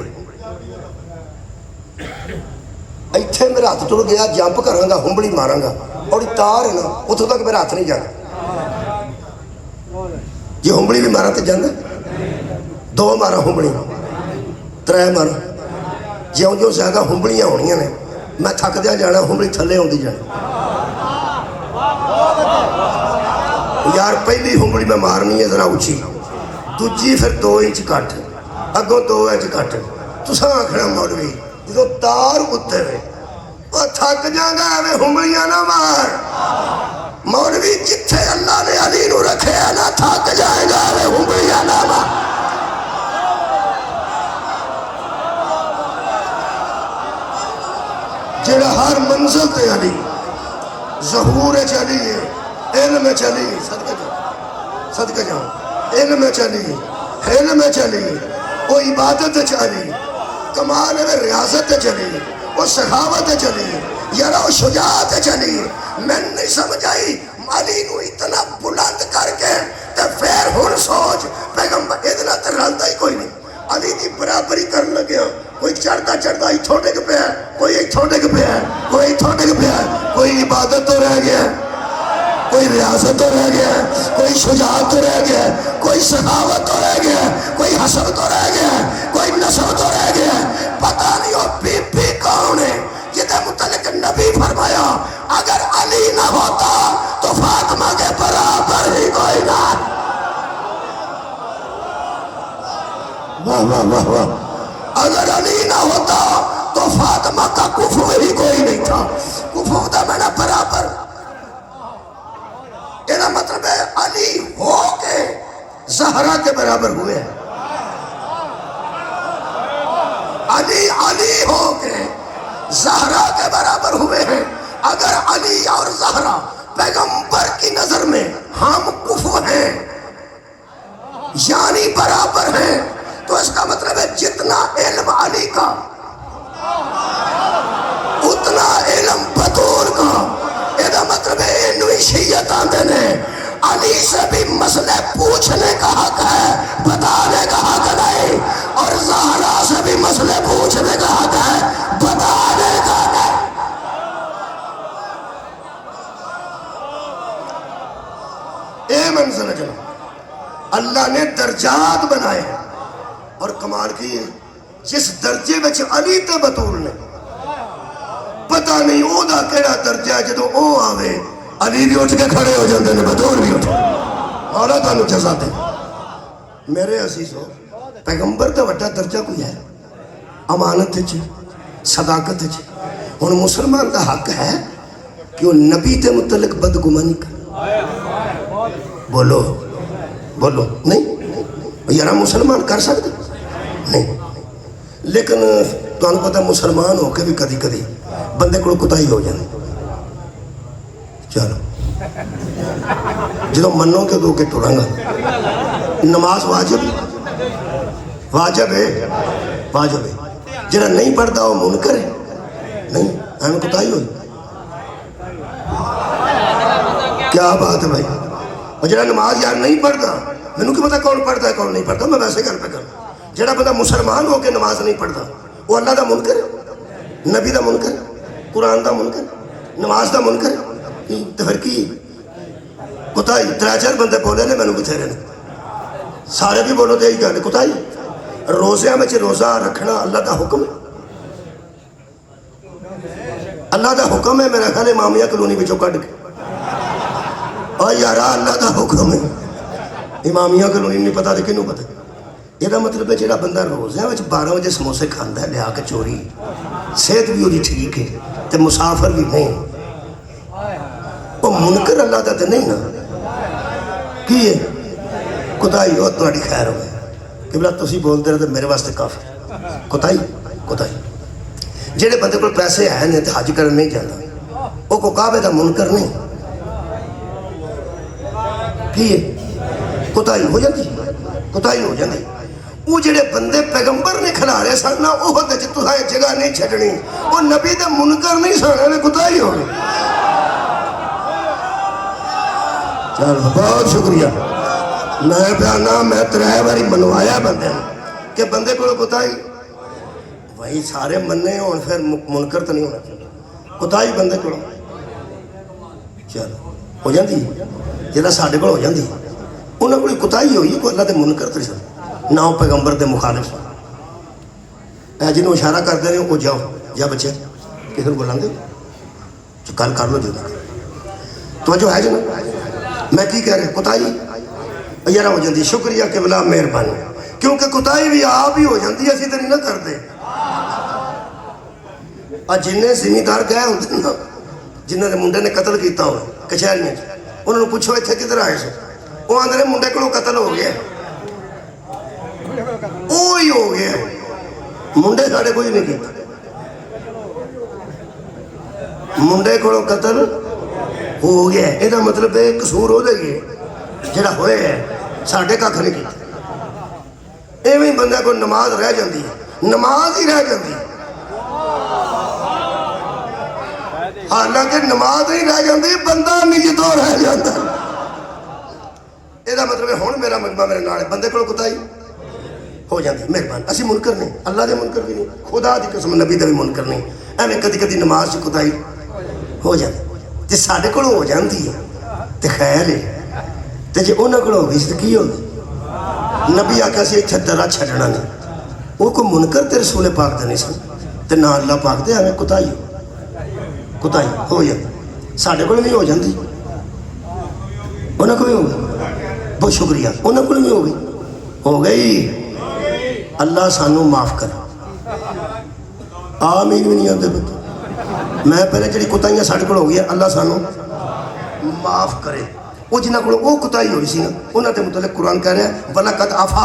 ایتھے میرا ہاتھ ٹر گیا، جمپ کراں گا ہنبلی ماراں گا، اور تار ہے نا اتھوں تک میرا ہاتھ نہیں جانا۔ جی ہنبلی بھی مارا تے جانا، دو مارا ہنبلی، ترے مارا، جیوں جو زیادہ ہنبلیاں ہونیاں نے میں تھک دیا جانا، ہنبلی تھلے ہوندی جانی۔ یار پہلی ہنبلی میں مارنی ہے ذرا اچھی، دوجی پھر 2 انچ کٹ، اگوں 2 انچ کٹ۔ تساں آکھنا مولوی جدوں تار اتنے وے تھک جاگا ایویں ہمڑیاں نہ مار مولوی جتھے اللہ نے علی نو رکھے نہ تھک جائے گا ایویں ہمڑیاں نہ مار جڑا ہر منزل تے علی ظہور چلی ہے علم چلی صدقہ جاؤں علم چلی علم چلی وہ عبادت چلی کمال میں ریاضت چلی وہ سخاوت چلی یارا وہ شجاعت چلی میں نہیں سمجھائی علی نو اتنا بلند کر کے تے پھر ہن سوچ پیغمبر اتنا تے رلدا ہی کوئی نہیں علی دی برابری کر لگیا کوئی چڑھتا چڑھتا اتھوں ڈگ پیا کوئی اتھوں ڈگ پیا کوئی اتھوں ڈگ پیا کوئی عبادت تو رہ گیا کوئی ریاضت تو رہ گیا کوئی شجاعت تو رہ گیا کوئی سخاوت تو رہ گیا کوئی حسب تو رہ گیا کوئی نسب تو رہ گیا پتہ نہیں وہ بی بی کون ہے جدہ متعلق نبی فرمایا اگر علی نہ ہوتا تو فاطمہ کے برابر ہی کوئی نہ واہ واہ واہ واہ اگر علی نہ ہوتا تو فاطمہ کا کفو ہی کوئی نہیں تھا کفو دا میں نے برابر یہ مطلب ہے علی ہو کے زہرا کے برابر ہوئے ہیں علی علی ہو کے زہرا کے برابر ہوئے ہیں اگر علی اور زہرا پیغمبر کی نظر میں ہم کفو ہیں یعنی برابر ہیں تو اس کا مطلب ہے جتنا علم علی کا اتنا علم بطول کا یہ مطلب ہے انہی شیعت آندے نے علی سے بھی مسئلے پوچھنے کا حق ہے بتانے کا حق نہیں اور زہرا سے بھی مسئلے پوچھنے کا حق ہے بتانے کا نہیں اے منزل جناب اللہ نے درجات بنائے ہیں اور کمال کی جس درجے وچ علی تے بطول نے پتہ نہیں او دا کیڑا درجہ ہے جدو او آوے علی بھی اٹھ کے کھڑے ہو جاندے نے بطول بھی اٹھ مولا تانوں جزا دے میرے عزیزو پیغمبر تے وڈا درجہ کوئی ہے امانت وچ صداقت وچ ہن مسلمان دا حق ہے کہ وہ نبی تے متعلق بدگمانی کر بولو بولو نہیں یارا مسلمان کر سکتے نہیں لیکن تو انہوں پتا مسلمان ہو کے بھی کدی کدی بندے کو کتائی ہو جانے چلو جدو منو کے دو کے ٹورا گا نماز واجب واجب ہے واجب ہے جنہا نہیں پڑھتا وہ منکر ہے نہیں ہمیں کتائی ہوئی کیا بات ہے بھائی اور جنہا نماز یار نہیں پڑھتا میں کہ پتا کون پڑھتا ہے کون نہیں پڑھتا میں ویسے گھر پہ کروں جڑا بندہ مسلمان ہو کے نماز نہیں پڑھتا وہ اللہ دا منکر ہے نبی دا منکر ہے قرآن دا منکر ہے نماز دا منکر ہے تو پھر کی کتائی ترے چار بندے بولے نے میں کتنے رہنے سارے بھی بولو تو یہی گل کتائی روزے میں روزہ رکھنا اللہ دا حکم ہے اللہ دا حکم ہے میرا خیال امامیہ کلونی بچوں کٹ کے اور یارا اللہ دا حکم ہے امامیہ کلونی نہیں پتا تو کنوں پتا یہ مطلب ہے جڑا بندہ روزے میں 12 بجے سموسے کھانا ہے لیا کے چوری صحت بھی وہی ٹھیک ہے تو مسافر بھی نہیں وہ منکر اللہ دا تے نہیں نا کی ہے کتائی ہو تمہاری خیر ہو کہ بلا تسی بولتے رہے میرے واسطے کافی کتائی کتائی جڑے بندے کو پیسے ہیں نہیں تو حج کرنے نہیں جانا وہ کو کعبے دا منکر نہیں کی ہے کتائی ہو جاتی کتائی ہو جاتی وہ جڑے بندے پیغمبر نے کھلارے سن نا وہ تے تساں جگہ نہیں چھڈنی وہ نبی دے منکر نہیں سن کتائی ہو گئی چل بہت شکریہ میں پیانا میں 3 باری منوایا بندے کہ بندے کو کتائی وہی سارے مننے ہون پھر منکر تو نہیں ہونا چاہیے کتائی بندے کو چل ہو جاتی جہاں ساڈے کو ہو جاتی انہوں کو کتائی ہوئی کوئی اللہ دے منکر تو سن نہ وہ پیغمبر دے مخالف اے جنہوں اشارہ کرتے ہیں وہ جاؤ جا بچے کسی کو بلا دے کل کر لو جو تو جو ہے جنا میں کی کہہ رہے کتائی یار ہو جاتی شکریہ قبلہ مہربانی کیونکہ کتائی بھی آپ ہی ہو جاتی اسی تو نہیں نہ کرتے ਆ ਜਿੰਨੇ ਜ਼ਿਮੀਂਦਾਰ ਗਏ ਹੁੰਦੇ ਨਾ, ਜਿਨ੍ਹਾਂ ਦੇ ਮੁੰਡੇ ਨੇ ਕਤਲ ਕੀਤਾ ਹੋਵੇ ਕਚਹਿਰੀਆਂ 'ਚ, ਉਹਨਾਂ ਨੂੰ ਪੁੱਛੋ ਇੱਥੇ ਕਿੱਧਰ ਆਏ ਸੀ, ਉਹ ਆਂਦੇ ਨੇ ਮੁੰਡੇ ਕੋਲੋਂ ਕਤਲ ਹੋ ਗਿਆ। ਉਹ ਹੀ ਹੋ ਗਿਆ, ਮੁੰਡੇ ਸਾਡੇ ਕੋਈ ਨਹੀਂ ਕੀਤਾ, ਮੁੰਡੇ ਕੋਲੋਂ ਕਤਲ ਹੋ ਗਿਆ। ਇਹਦਾ ਮਤਲਬ ਇਹ ਕਸੂਰ ਉਹਦਾ ਹੀ ਹੈ ਜਿਹੜਾ ਹੋਇਆ, ਸਾਡੇ ਕੱਖ ਨਹੀਂ ਕੀਤਾ। ਐਵੇਂ ਬੰਦੇ ਕੋਲ ਨਮਾਜ਼ ਰਹਿ ਜਾਂਦੀ ਹੈ, ਨਮਾਜ਼ ਹੀ ਰਹਿ ਜਾਂਦੀ ਹੈ, ਹਾਲਾਂਕਿ ਨਮਾਜ਼ ਨਹੀਂ ਰਹਿ ਜਾਂਦੀ, ਬੰਦਾ ਨਿਜਤੋਂ ਰਹਿ ਜਾਂਦਾ। ਇਹਦਾ ਮਤਲਬ ਹੁਣ ਮੇਰਾ ਮਜਮਾ ਮੇਰੇ ਨਾਲ, ਬੰਦੇ ਕੋਲ ਕੁਤਾਈ ਹੋ ਜਾਂਦੀ। ਮਿਹਰਬਾਨ, ਅਸੀਂ ਮੁਨਕਰ ਨਹੀਂ, ਅੱਲਾ ਦੇ ਮੁਨਕਰ ਵੀ ਨਹੀਂ, ਖੁਦਾ ਦੀ ਕਸਮ ਨਬੀ ਦਾ ਵੀ ਮੁਨਕਰ ਨਹੀਂ। ਐਵੇਂ ਕਦੀ ਕਦੀ ਨਮਾਜ਼ 'ਚ ਕੁਤਾਈ ਹੋ ਜਾਂਦੀ, ਜੇ ਸਾਡੇ ਕੋਲ ਹੋ ਜਾਂਦੀ ਹੈ ਤੇ ਖੈਰ ਹੈ, ਤੇ ਜੇ ਉਹਨਾਂ ਕੋਲ ਹੋ ਗਈ ਸੀ ਤਾਂ ਕੀ ਹੋ ਗਿਆ? ਨਬੀ ਆਖਿਆ ਸੀ ਇੱਥੇ ਦਰਾ ਛੱਡਣਾ ਨਹੀਂ। ਉਹ ਕੋਈ ਮੁਨਕਰ ਤੇ ਰਸੂਲ ਪਾਕ ਦੇ ਨਹੀਂ ਸਨ, ਤੇ ਨਾ ਅੱਲਾ ਪਾਕ ਦੇ। ਐਵੇਂ ਕੁਤਾਈ ਹੋ ਜਾਂਦੀ, ਸਾਡੇ ਕੋਲ ਵੀ ਹੋ ਜਾਂਦੀ, ਉਹਨਾਂ ਕੋਲ ਵੀ ਹੋ ਗਈ। ਬਹੁਤ ਸ਼ੁਕਰੀਆ, ਉਹਨਾਂ ਕੋਲ ਵੀ ਹੋ ਗਈ। ਅੱਲਾ ਸਾਨੂੰ ਮਾਫ ਕਰ। ਆਮੀਨ ਵੀ ਨਹੀਂ ਆਉਂਦੇ ਬੱਚੇ। ਮੈਂ ਪਹਿਲੇ ਜਿਹੜੀ ਕੁਤਾਈਆਂ ਸਾਡੇ ਕੋਲ ਹੋ ਗਈਆਂ, ਅੱਲਾ ਸਾਨੂੰ ਮਾਫ ਕਰੇ। ਉਹ ਜਿਨ੍ਹਾਂ ਕੋਲ ਉਹ ਕੁਤਾਈ ਹੋਈ ਸੀ ਨਾ, ਉਹਨਾਂ ਦੇ ਮੁਤਲਕ ਕੁਰਾਨ ਕਹਿ ਰਿਹਾ ਵਲਕਦ ਅਫਾ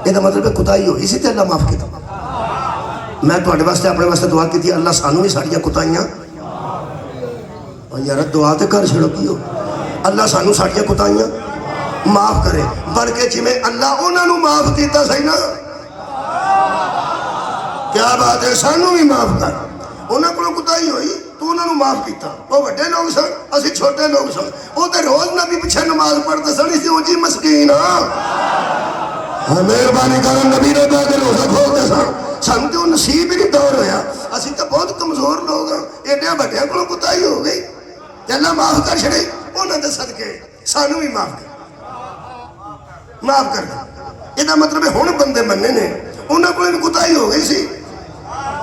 ਇਹਦਾ ਮਤਲਬ ਹੈ ਕੁਤਾਈ ਹੋਈ ਸੀ ਤੇ ਅੱਲਾ ਮਾਫ ਕੀਤਾ। ਮੈਂ ਤੁਹਾਡੇ ਵਾਸਤੇ ਆਪਣੇ ਵਾਸਤੇ ਦੁਆ ਕੀਤੀ, ਅੱਲਾ ਸਾਨੂੰ ਵੀ ਸਾਡੀਆਂ ਕੁਤਾਈਆਂ, ਯਾਰ ਦੁਆ ਤੇ ਕਰ ਛੜੋ ਕੀ ਹੋ, ਅੱਲਾ ਸਾਨੂੰ ਸਾਡੀਆਂ ਕੁਤਾਈਆਂ ਮਾਫ ਕਰੇ, ਬਲਕਿ ਜਿਵੇਂ ਅੱਲਾ ਉਹਨਾਂ ਨੂੰ ਮਾਫ ਕੀਤਾ ਸਹੀ ਨਾ, ਕਿਆ ਬਾਤ ਹੈ, ਸਾਨੂੰ ਵੀ ਮਾਫ ਕਰ। ਉਹਨਾਂ ਕੋਲੋਂ ਕੁਤਾਈ ਹੋਈ, ਤੂੰ ਉਹਨਾਂ ਨੂੰ ਮਾਫ ਕੀਤਾ। ਉਹ ਵੱਡੇ ਲੋਕ ਸਨ, ਅਸੀਂ ਛੋਟੇ ਲੋਕ ਸਨ। ਉਹ ਤੇ ਰੋਜ਼ ਨਬੀ ਪਿੱਛੇ ਨਮਾਜ਼ ਪੜ੍ਹਦੇ ਸਨ, ਅਸੀਂ ਉਂਝ ਹੀ ਮਸਕੀਨ ਹਾਂ। ਮਿਹਰਬਾਨੀ ਕਰਨ ਨਬੀ ਨੇ ਬਹਿ ਕੇ ਰੋਜ਼ਾ ਖੋਲਦੇ ਸਨ, ਸਾਨੂੰ ਤੇ ਉਹ ਨਸੀਬ ਹੀ ਨਹੀਂ ਦੌਰ ਹੋਇਆ। ਅਸੀਂ ਤਾਂ ਬਹੁਤ ਕਮਜ਼ੋਰ ਲੋਕ ਹਾਂ, ਏਡਿਆਂ ਵੱਡਿਆਂ ਕੋਲੋਂ ਕੁਤਾਈ ਹੋ ਗਈ ਤੇ ਅੱਲਾ ਮਾਫ ਕਰ ਛੜੇ। ਉਹਨਾਂ ਦੇ ਸਦਕੇ ਸਾਨੂੰ ਵੀ ਮਾਫ ਕਰ ਇਹਦਾ ਮਤਲਬ ਹੁਣ ਬੰਦੇ ਮੰਨੇ ਨੇ, ਉਹਨਾਂ ਕੋਲ ਵੀ ਕੁਤਾਈ ਹੋ ਗਈ ਸੀ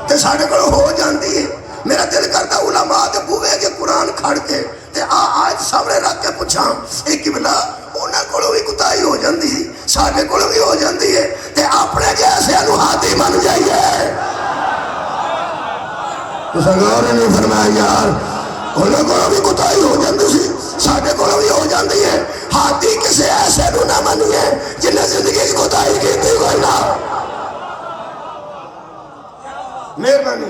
ਤੇ ਸਾਡੇ ਕੋਲ ਹੋ ਜਾਂਦੀ ਹੈ। ਮੇਰਾ ਦਿਲ ਕਰਦਾ ਉਲਮਾ ਤੇ ਬੂਹੇ ਅੱਗੇ ਕੁਰਾਨ ਖੜ ਕੇ ਤੇ ਆਇਤ ਸਾਹਮਣੇ ਰੱਖ ਕੇ ਪੁੱਛਾਂ, ਇਹ ਕਿਬਲਾ ਉਹਨਾਂ ਕੋਲੋਂ ਵੀ ਕੁਤਾਈ ਹੋ ਜਾਂਦੀ ਸੀ, ਸਾਡੇ ਕੋਲੋਂ ਵੀ ਹੋ ਜਾਂਦੀ ਹੈ, ਤੇ ਆਪਣੇ ਜੈਸਿਆਂ ਨੂੰ ਹਾਥੀ ਮੰਨ ਜਾਈਏ। ਤੁਸੀਂ ਗੌਰ ਨਹੀਂ ਫਰਮਾਇਆ ਯਾਰ, ਉਹਨਾਂ ਕੋਲੋਂ ਵੀ ਕੁਤਾਈ ਹੋ ਜਾਂਦੀ ਸੀ, ਸਾਡੇ ਕੋਲੋਂ ਵੀ ਹੋ ਜਾਂਦੀ ਹੈ। ਹਾਥੀ ਕਿਸੇ ਐਸੇ ਨੂੰ ਨਾ ਮੰਨੀਏ ਜਿੰਨੇ ਜ਼ਿੰਦਗੀ ਦੀ ਕੁਤਾਈ ਕੀਤੀ ਕੋਈ ਨਾ। ਮਿਹਰਬਾਨੀ,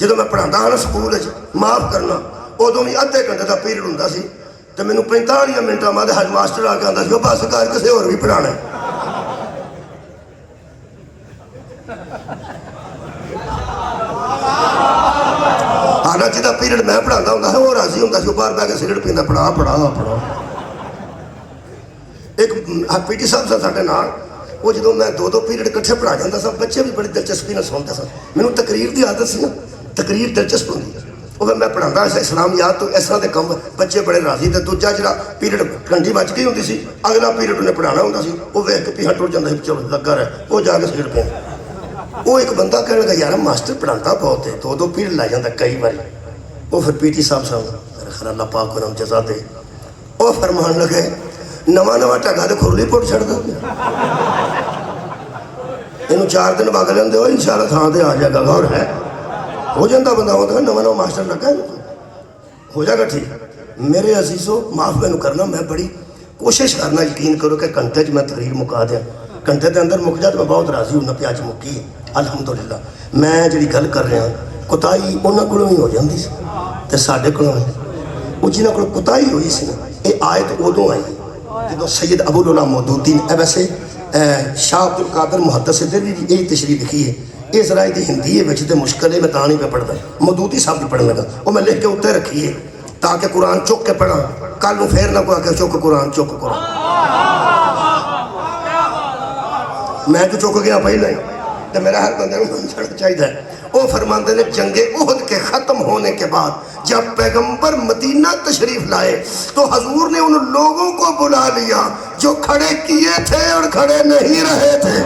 ਜਦੋਂ ਮੈਂ ਪੜ੍ਹਾਉਂਦਾ ਹਾਂ ਨਾ ਸਕੂਲ 'ਚ ਮਾਫ ਕਰਨਾ, ਉਦੋਂ ਵੀ ਅੱਧੇ ਘੰਟੇ ਦਾ ਪੀਰੀਅਡ ਹੁੰਦਾ ਸੀ ਤੇ ਮੈਨੂੰ 45 ਮਿੰਟਾਂ ਬਾਅਦ ਹੈਡ ਮਾਸਟਰ ਆ ਕੇ ਆਉਂਦਾ ਸੀ, ਉਹ ਬਸ ਕਰ ਕਿਸੇ ਹੋਰ ਵੀ ਪੜ੍ਹਾਉਣਾ। ਹਾਲਾਂ ਜਿਹਦਾ ਪੀਰੀਅਡ ਮੈਂ ਪੜ੍ਹਾਉਂਦਾ ਹੁੰਦਾ ਸੀ ਉਹ ਰਾਜ਼ੀ ਹੁੰਦਾ ਸੀ, ਉਹ ਬਾਹਰ ਬਹਿ ਕੇ ਸਿਗਰਟ ਪੀਂਦਾ, ਪੜ੍ਹਾ। ਇੱਕ ਪੀਟੀ ਸਾਹਿਬ ਸਨ ਸਾਡੇ ਨਾਲ, ਉਹ ਜਦੋਂ ਮੈਂ ਦੋ ਪੀਰੀਅਡ ਇਕੱਠੇ ਪੜ੍ਹਾ ਜਾਂਦਾ ਸੀ, ਬੱਚੇ ਵੀ ਬੜੀ ਦਿਲਚਸਪੀ ਨਾਲ ਸੁਣਦੇ ਸਨ। ਮੈਨੂੰ ਤਕਰੀਰ ਦੀ ਆਦਤ ਸੀ ਨਾ, ਤਕਰੀਰ ਦਿਲਚਸਪ ਹੁੰਦੀ ਹੈ, ਉਹ ਫਿਰ ਮੈਂ ਪੜ੍ਹਾਉਂਦਾ ਸੀ ਇਸਲਾਮੀਆਤ ਤੋਂ, ਇਸ ਤਰ੍ਹਾਂ ਦੇ ਕੰਮ ਬੱਚੇ ਬੜੇ ਰਾਜ਼ੀ। ਤੇ ਦੂਜਾ ਜਿਹੜਾ ਪੀਰੀਅਡ ਘੰਟੀ ਵੱਜ ਗਈ ਹੁੰਦੀ ਸੀ, ਅਗਲਾ ਪੀਰੀਅਡ ਉਹਨੇ ਪੜ੍ਹਾਉਣਾ ਹੁੰਦਾ ਸੀ, ਉਹ ਵੇਖ ਕੇ ਪੀਹਾਂ ਟੁੱਟ ਜਾਂਦਾ ਸੀ, ਚਲੋ ਲੱਗਾ ਰਿਹਾ, ਉਹ ਜਾ ਕੇ ਸਿਗਰਟ ਪੀਂਦਾ। ਉਹ ਇੱਕ ਬੰਦਾ ਕਹਿਣ ਲੱਗਾ ਯਾਰ ਮਾਸਟਰ ਪੜ੍ਹਾਉਂਦਾ ਬਹੁਤ ਹੈ, ਦੋ ਪੀਰੀਅਡ ਲੈ ਜਾਂਦਾ ਕਈ ਵਾਰੀ। ਉਹ ਫਿਰ ਪੀਟੀ ਸਾਹਿਬ ਖਰਾ ਅੱਲਾ ਪਾਕ ਉਹਨਾਂ ਨੂੰ ਜਜ਼ਾ ਦੇ, ਉਹ ਫਰਮਾਨ ਲੱਗੇ ਨਵਾਂ ਢੰਗਾ ਤੇ ਖੁਰਲੀ ਪੁੱਟ ਛੱਡਦਾ, ਇਹਨੂੰ 4 ਦਿਨ ਵਗ ਲੈਂਦੇ ਹੋ, ਇਨਸ਼ਾਅੱਲਾ ਥਾਂ ਤੇ ਆ ਜਾਏਗਾ। ਗੌਰ ਹੈ, ਹੋ ਜਾਂਦਾ ਬੰਦਾ, ਉਹ ਤਾਂ ਨਵਾਂ ਮਾਸਟਰ ਲੱਗਾ, ਹੋ ਜਾਏਗਾ ਠੀਕ। ਮੇਰੇ ਅਜ਼ੀਜ਼ੋ ਮਾਫ ਮੈਨੂੰ ਕਰਨਾ, ਮੈਂ ਬੜੀ ਕੋਸ਼ਿਸ਼ ਕਰਨਾ, ਯਕੀਨ ਕਰੋ ਕਿ ਘੰਟੇ 'ਚ ਮੈਂ ਤਕਰੀਰ ਮੁਕਾ ਦਿਆਂ, ਘੰਟੇ ਦੇ ਅੰਦਰ ਮੁੱਕ ਜਾ ਤਾਂ ਮੈਂ ਬਹੁਤ ਰਾਜ਼ੀ ਹੁੰਦਾ ਪਿਆ। ਅੱਜ ਮੁੱਕੀ ਅਲਹਮਦੁਲਿਲਾ। ਮੈਂ ਜਿਹੜੀ ਗੱਲ ਕਰ ਰਿਹਾ, ਕੁਤਾਈ ਉਹਨਾਂ ਕੋਲੋਂ ਵੀ ਹੋ ਜਾਂਦੀ ਸੀ ਤੇ ਸਾਡੇ ਕੋਲੋਂ ਵੀ। ਉਹ ਜਿਹਨਾਂ ਕੋਲ ਕੁਤਾਈ ਹੋਈ ਸੀ ਨਾ, ਇਹ ਆਇਤ ਉਦੋਂ ਆਈ ਜਦੋਂ ਸੈਯਦ ਅਬੂਲ ਉਲਾ ਮੌਦੂਦੀ ਨੇ, ਵੈਸੇ ਸ਼ਾਹ ਅਬਦੁਲ ਕਾਦਰ ਮੁਹੱਦਿਸ ਦਿਹਲਵੀ ਦੀ ਇਹ ਤਸ਼ਰੀਹ ਲਿਖੀ ਹੈ, ਇਹ ਜ਼ਰਾ ਇਹਦੀ ਹਿੰਦੀ ਵਿੱਚ ਤੇ ਮੁਸ਼ਕਲ ਹੈ, ਮੈਂ ਤਾਂ ਨਹੀਂ ਪੜ੍ਹਦਾ, ਮੌਦੂਦੀ ਸਾਹਿਬ ਦੀ ਪੜ੍ਹਨ ਲੱਗਾ, ਉਹ ਮੈਂ ਲਿਖ ਕੇ ਉੱਤੇ ਰੱਖੀ ਹੈ ਤਾਂ ਕਿ ਕੁਰਾਨ ਚੁੱਕ ਕੇ ਪੜ੍ਹਾਂ, ਕੱਲ ਨੂੰ ਫੇਰ ਨਾ ਕੋਈ ਆਖੇ ਚੁੱਕ ਕੁਰਾਨ। ਮੈਂ ਤਾਂ ਚੁੱਕ ਗਿਆ ਪਹਿਲਾਂ ਹੀ, تو میرا ہر بندے مننا چاہیے. وہ فرماندے نے جنگ احد کے ختم ہونے کے بعد جب پیغمبر مدینہ تشریف لائے تو حضور نے ان لوگوں کو بلا لیا جو کھڑے کیے تھے اور کھڑے نہیں رہے تھے.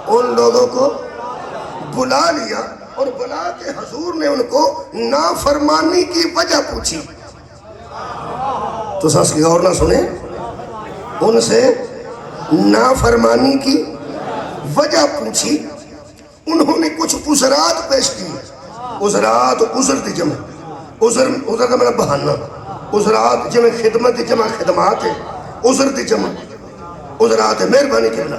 ان لوگوں کو بلا لیا اور بلا کے حضور نے ان کو نافرمانی کی وجہ پوچھی. تو ساس کی غور نہ سنیں, ان سے نافرمانی کی وجہ پوچھی. انہوں نے کچھ عذرات پیش کی. عذرات عذر دی جمع, عذر کا میرا بہانہ, عذرات جمع خدمت دی جمع خدمات ہے, عذر دی جمع عذرات ہے. مہربانی کرنا.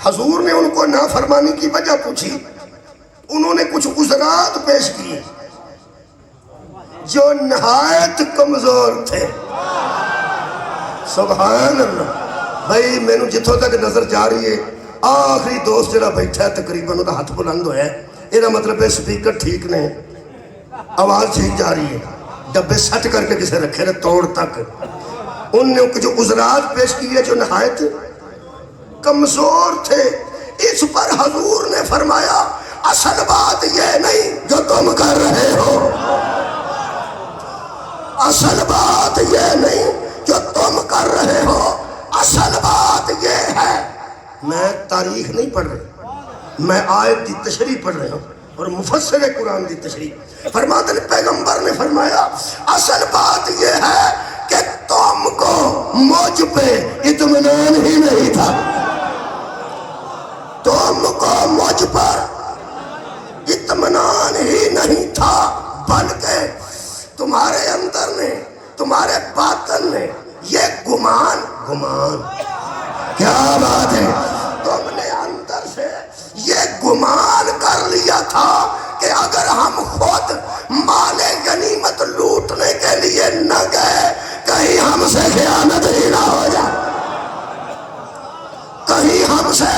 حضور نے ان کو نافرمانی کی وجہ پوچھی. انہوں نے کچھ عذرات پیش کیے جو نہایت کمزور تھے. سبحان اللہ. بھائی میں نے جتوں تک نظر جا رہی ہے آخری دوست جڑا بیٹھا ہے تقریباً وہ ہاتھ بلند ہوا ہے. یہ مطلب ہے سپیکر ٹھیک نے, آواز ٹھیک جا رہی ہے. ڈبے سٹ کر کے کسے رکھے رہے توڑ تک. ان نے جو عذرات پیش کیے جو نہایت کمزور تھے. اس پر حضور نے فرمایا اصل بات یہ نہیں جو تم کر رہے ہو, اصل بات یہ نہیں جو تم کر رہے ہو, اصل بات یہ ہے. میں تاریخ نہیں پڑھ رہا, میں آیت دی تشریح پڑھ رہا ہوں اور مفسر قرآن دی تشریح. فرماتے ہیں پیغمبر نے فرمایا اصل بات یہ ہے کہ تم کو مجھ پہ اطمینان ہی نہیں تھا, تم کو مجھ پر اطمینان ہی نہیں تھا, بلکہ تمہارے اندر نے, تمہارے باطن نے یہ گمان کیا بات ہے, تم نے اندر سے یہ گمان کر لیا تھا کہ اگر ہم خود مال غنیمت لوٹنے کے لیے نہ گئے کہیں ہم سے خیانت ہی نہ ہو جائے, کہیں ہم سے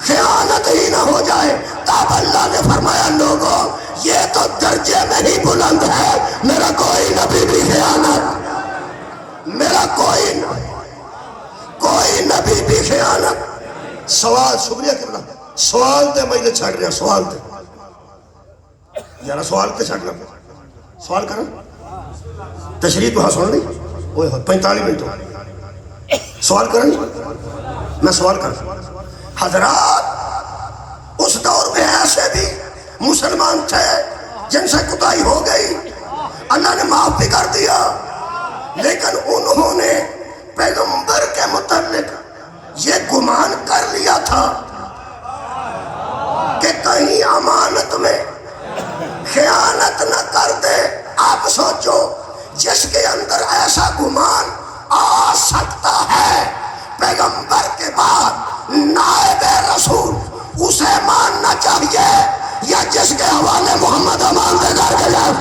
خیانت ہی نہ ہو جائے. تب اللہ نے فرمایا لوگوں یہ تو درجے میں ہی بلند ہے, میرا کوئی نبی بھی خیانت, میرا کوئی نبی بھی خیانت. سوال شکریہ کرنا, سوال تے میں چھڑ رہا, سوال تے یارا سوال تے چھڑنا, سوال کرنا تشریح تو ہاں سن لی 45 منٹ سوال کرنا, میں سوال کرنا. حضرات اس دور میں ایسے بھی مسلمان تھے جن سے کوتاہی ہو گئی, اللہ نے معاف بھی کر دیا, لیکن انہوں نے پیغمبر کے متعلق یہ گمان کر لیا تھا کہ کہیں امانت میں خیانت نہ کر دے. آپ سوچو جس کے اندر ایسا گمان آ سکتا ہے پیغمبر کے بعد نائب رسول, اسے ماننا چاہیے یا جس کے حوالے محمد امان دے کر کے جائے.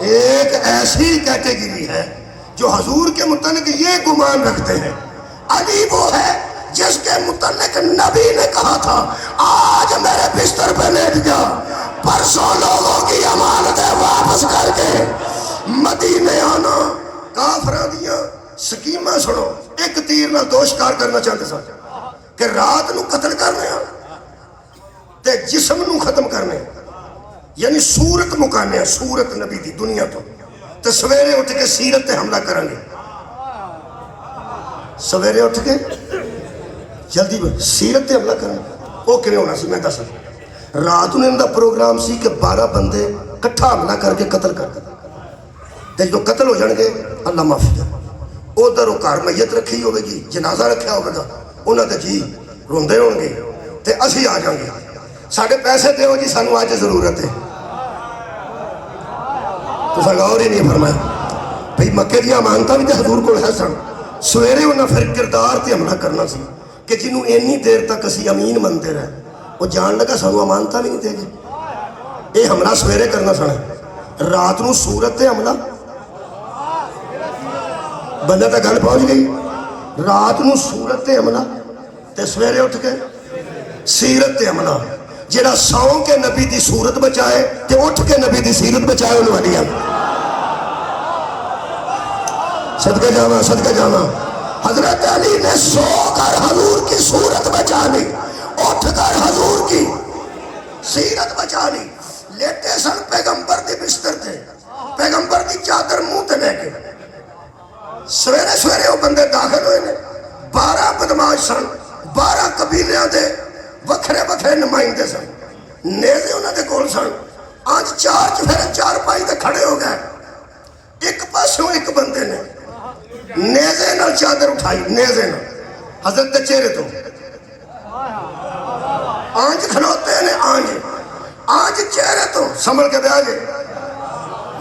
ایک ایسی کیٹیگری ہے جو حضور کے متعلق یہ گمان رکھتے ہیں. علی وہ ہے جس کے متعلق نبی نے کہا تھا آج میرے بستر پہ لیٹ جا, پرسوں لوگوں کی امانتیں واپس کر کے مدینے آنا. کافراں دیاں سکیماں سنو, ایک تیر نہ دو شکار کرنا چاہتے سن کہ رات نو قتل کرنے تے جسم نو ختم کرنے, یعنی صورت مکانے, صورت نبی دی دنیا تو سویرے اٹھ کے سیرت تے حملہ کریں گے. سویرے اٹھ کے جلدی سیرت تے حملہ کریں, وہ کیوں ہونا سی میں دس. رات نے ان دا پروگرام سی کہ 12 بندے کٹھا حملہ کر کے قتل کر دیں, تے جو قتل ہو جان گے اللہ معافی کر. ادھر وہ گھر میت رکھی ہوئے گی, جنازہ رکھا ہوگا, انہوں نے جی روندے ہون گے تے اسی آ جائیں گے, ساڑھے پیسے دیو جی سانو آج ضرورت ہے. تو غور ہی نہیں فرمایا بھئی مکے دیا امانتاں بھی تے حضور کو ہے سن. سویرے انہاں پھر کردار تے حملہ کرنا سی کہ جنہوں اینی دیر تک اسی امین منتے رہے, وہ جان لگا سانو امانتاں بھی نہیں دے گی. یہ حملہ سویرے کرنا سن, رات نو صورت تے حملہ, بندہ تا گل پہنچ گئی. رات نو صورت تے حملہ تے سویرے اٹھ کے سیرت تے حملہ. جڑا سو کے نبی دی صورت بچائے تے اٹھ کے نبی دی سیرت بچائے انہوں نے. صدقے جانا صدقے جانا. حضرت علی نے سو کر حضور کی صورت بچا لی, اٹھ کر حضور کی سیرت بچا لی. لیٹے سن پیغمبر دی بستر تھے, پیغمبر دی چادر منہ تے لے کے. سویرے سویرے وہ بندے داخل ہوئے نے. 12 بدماش سن, 12 قبیلیاں دے وکھرے وکھرے نمائندے سن. نیزے انہوں دے کول سن. آج 4 چفیرے 4 پائی تے کھڑے ہو گئے. ایک پاسوں ایک بندے نے نیزے نال چادر اٹھائی, نیزے نال حضرت دے چہرے تو آنج کھلوتے نے. آنج چہرے تو سنبھل کے بیاجے,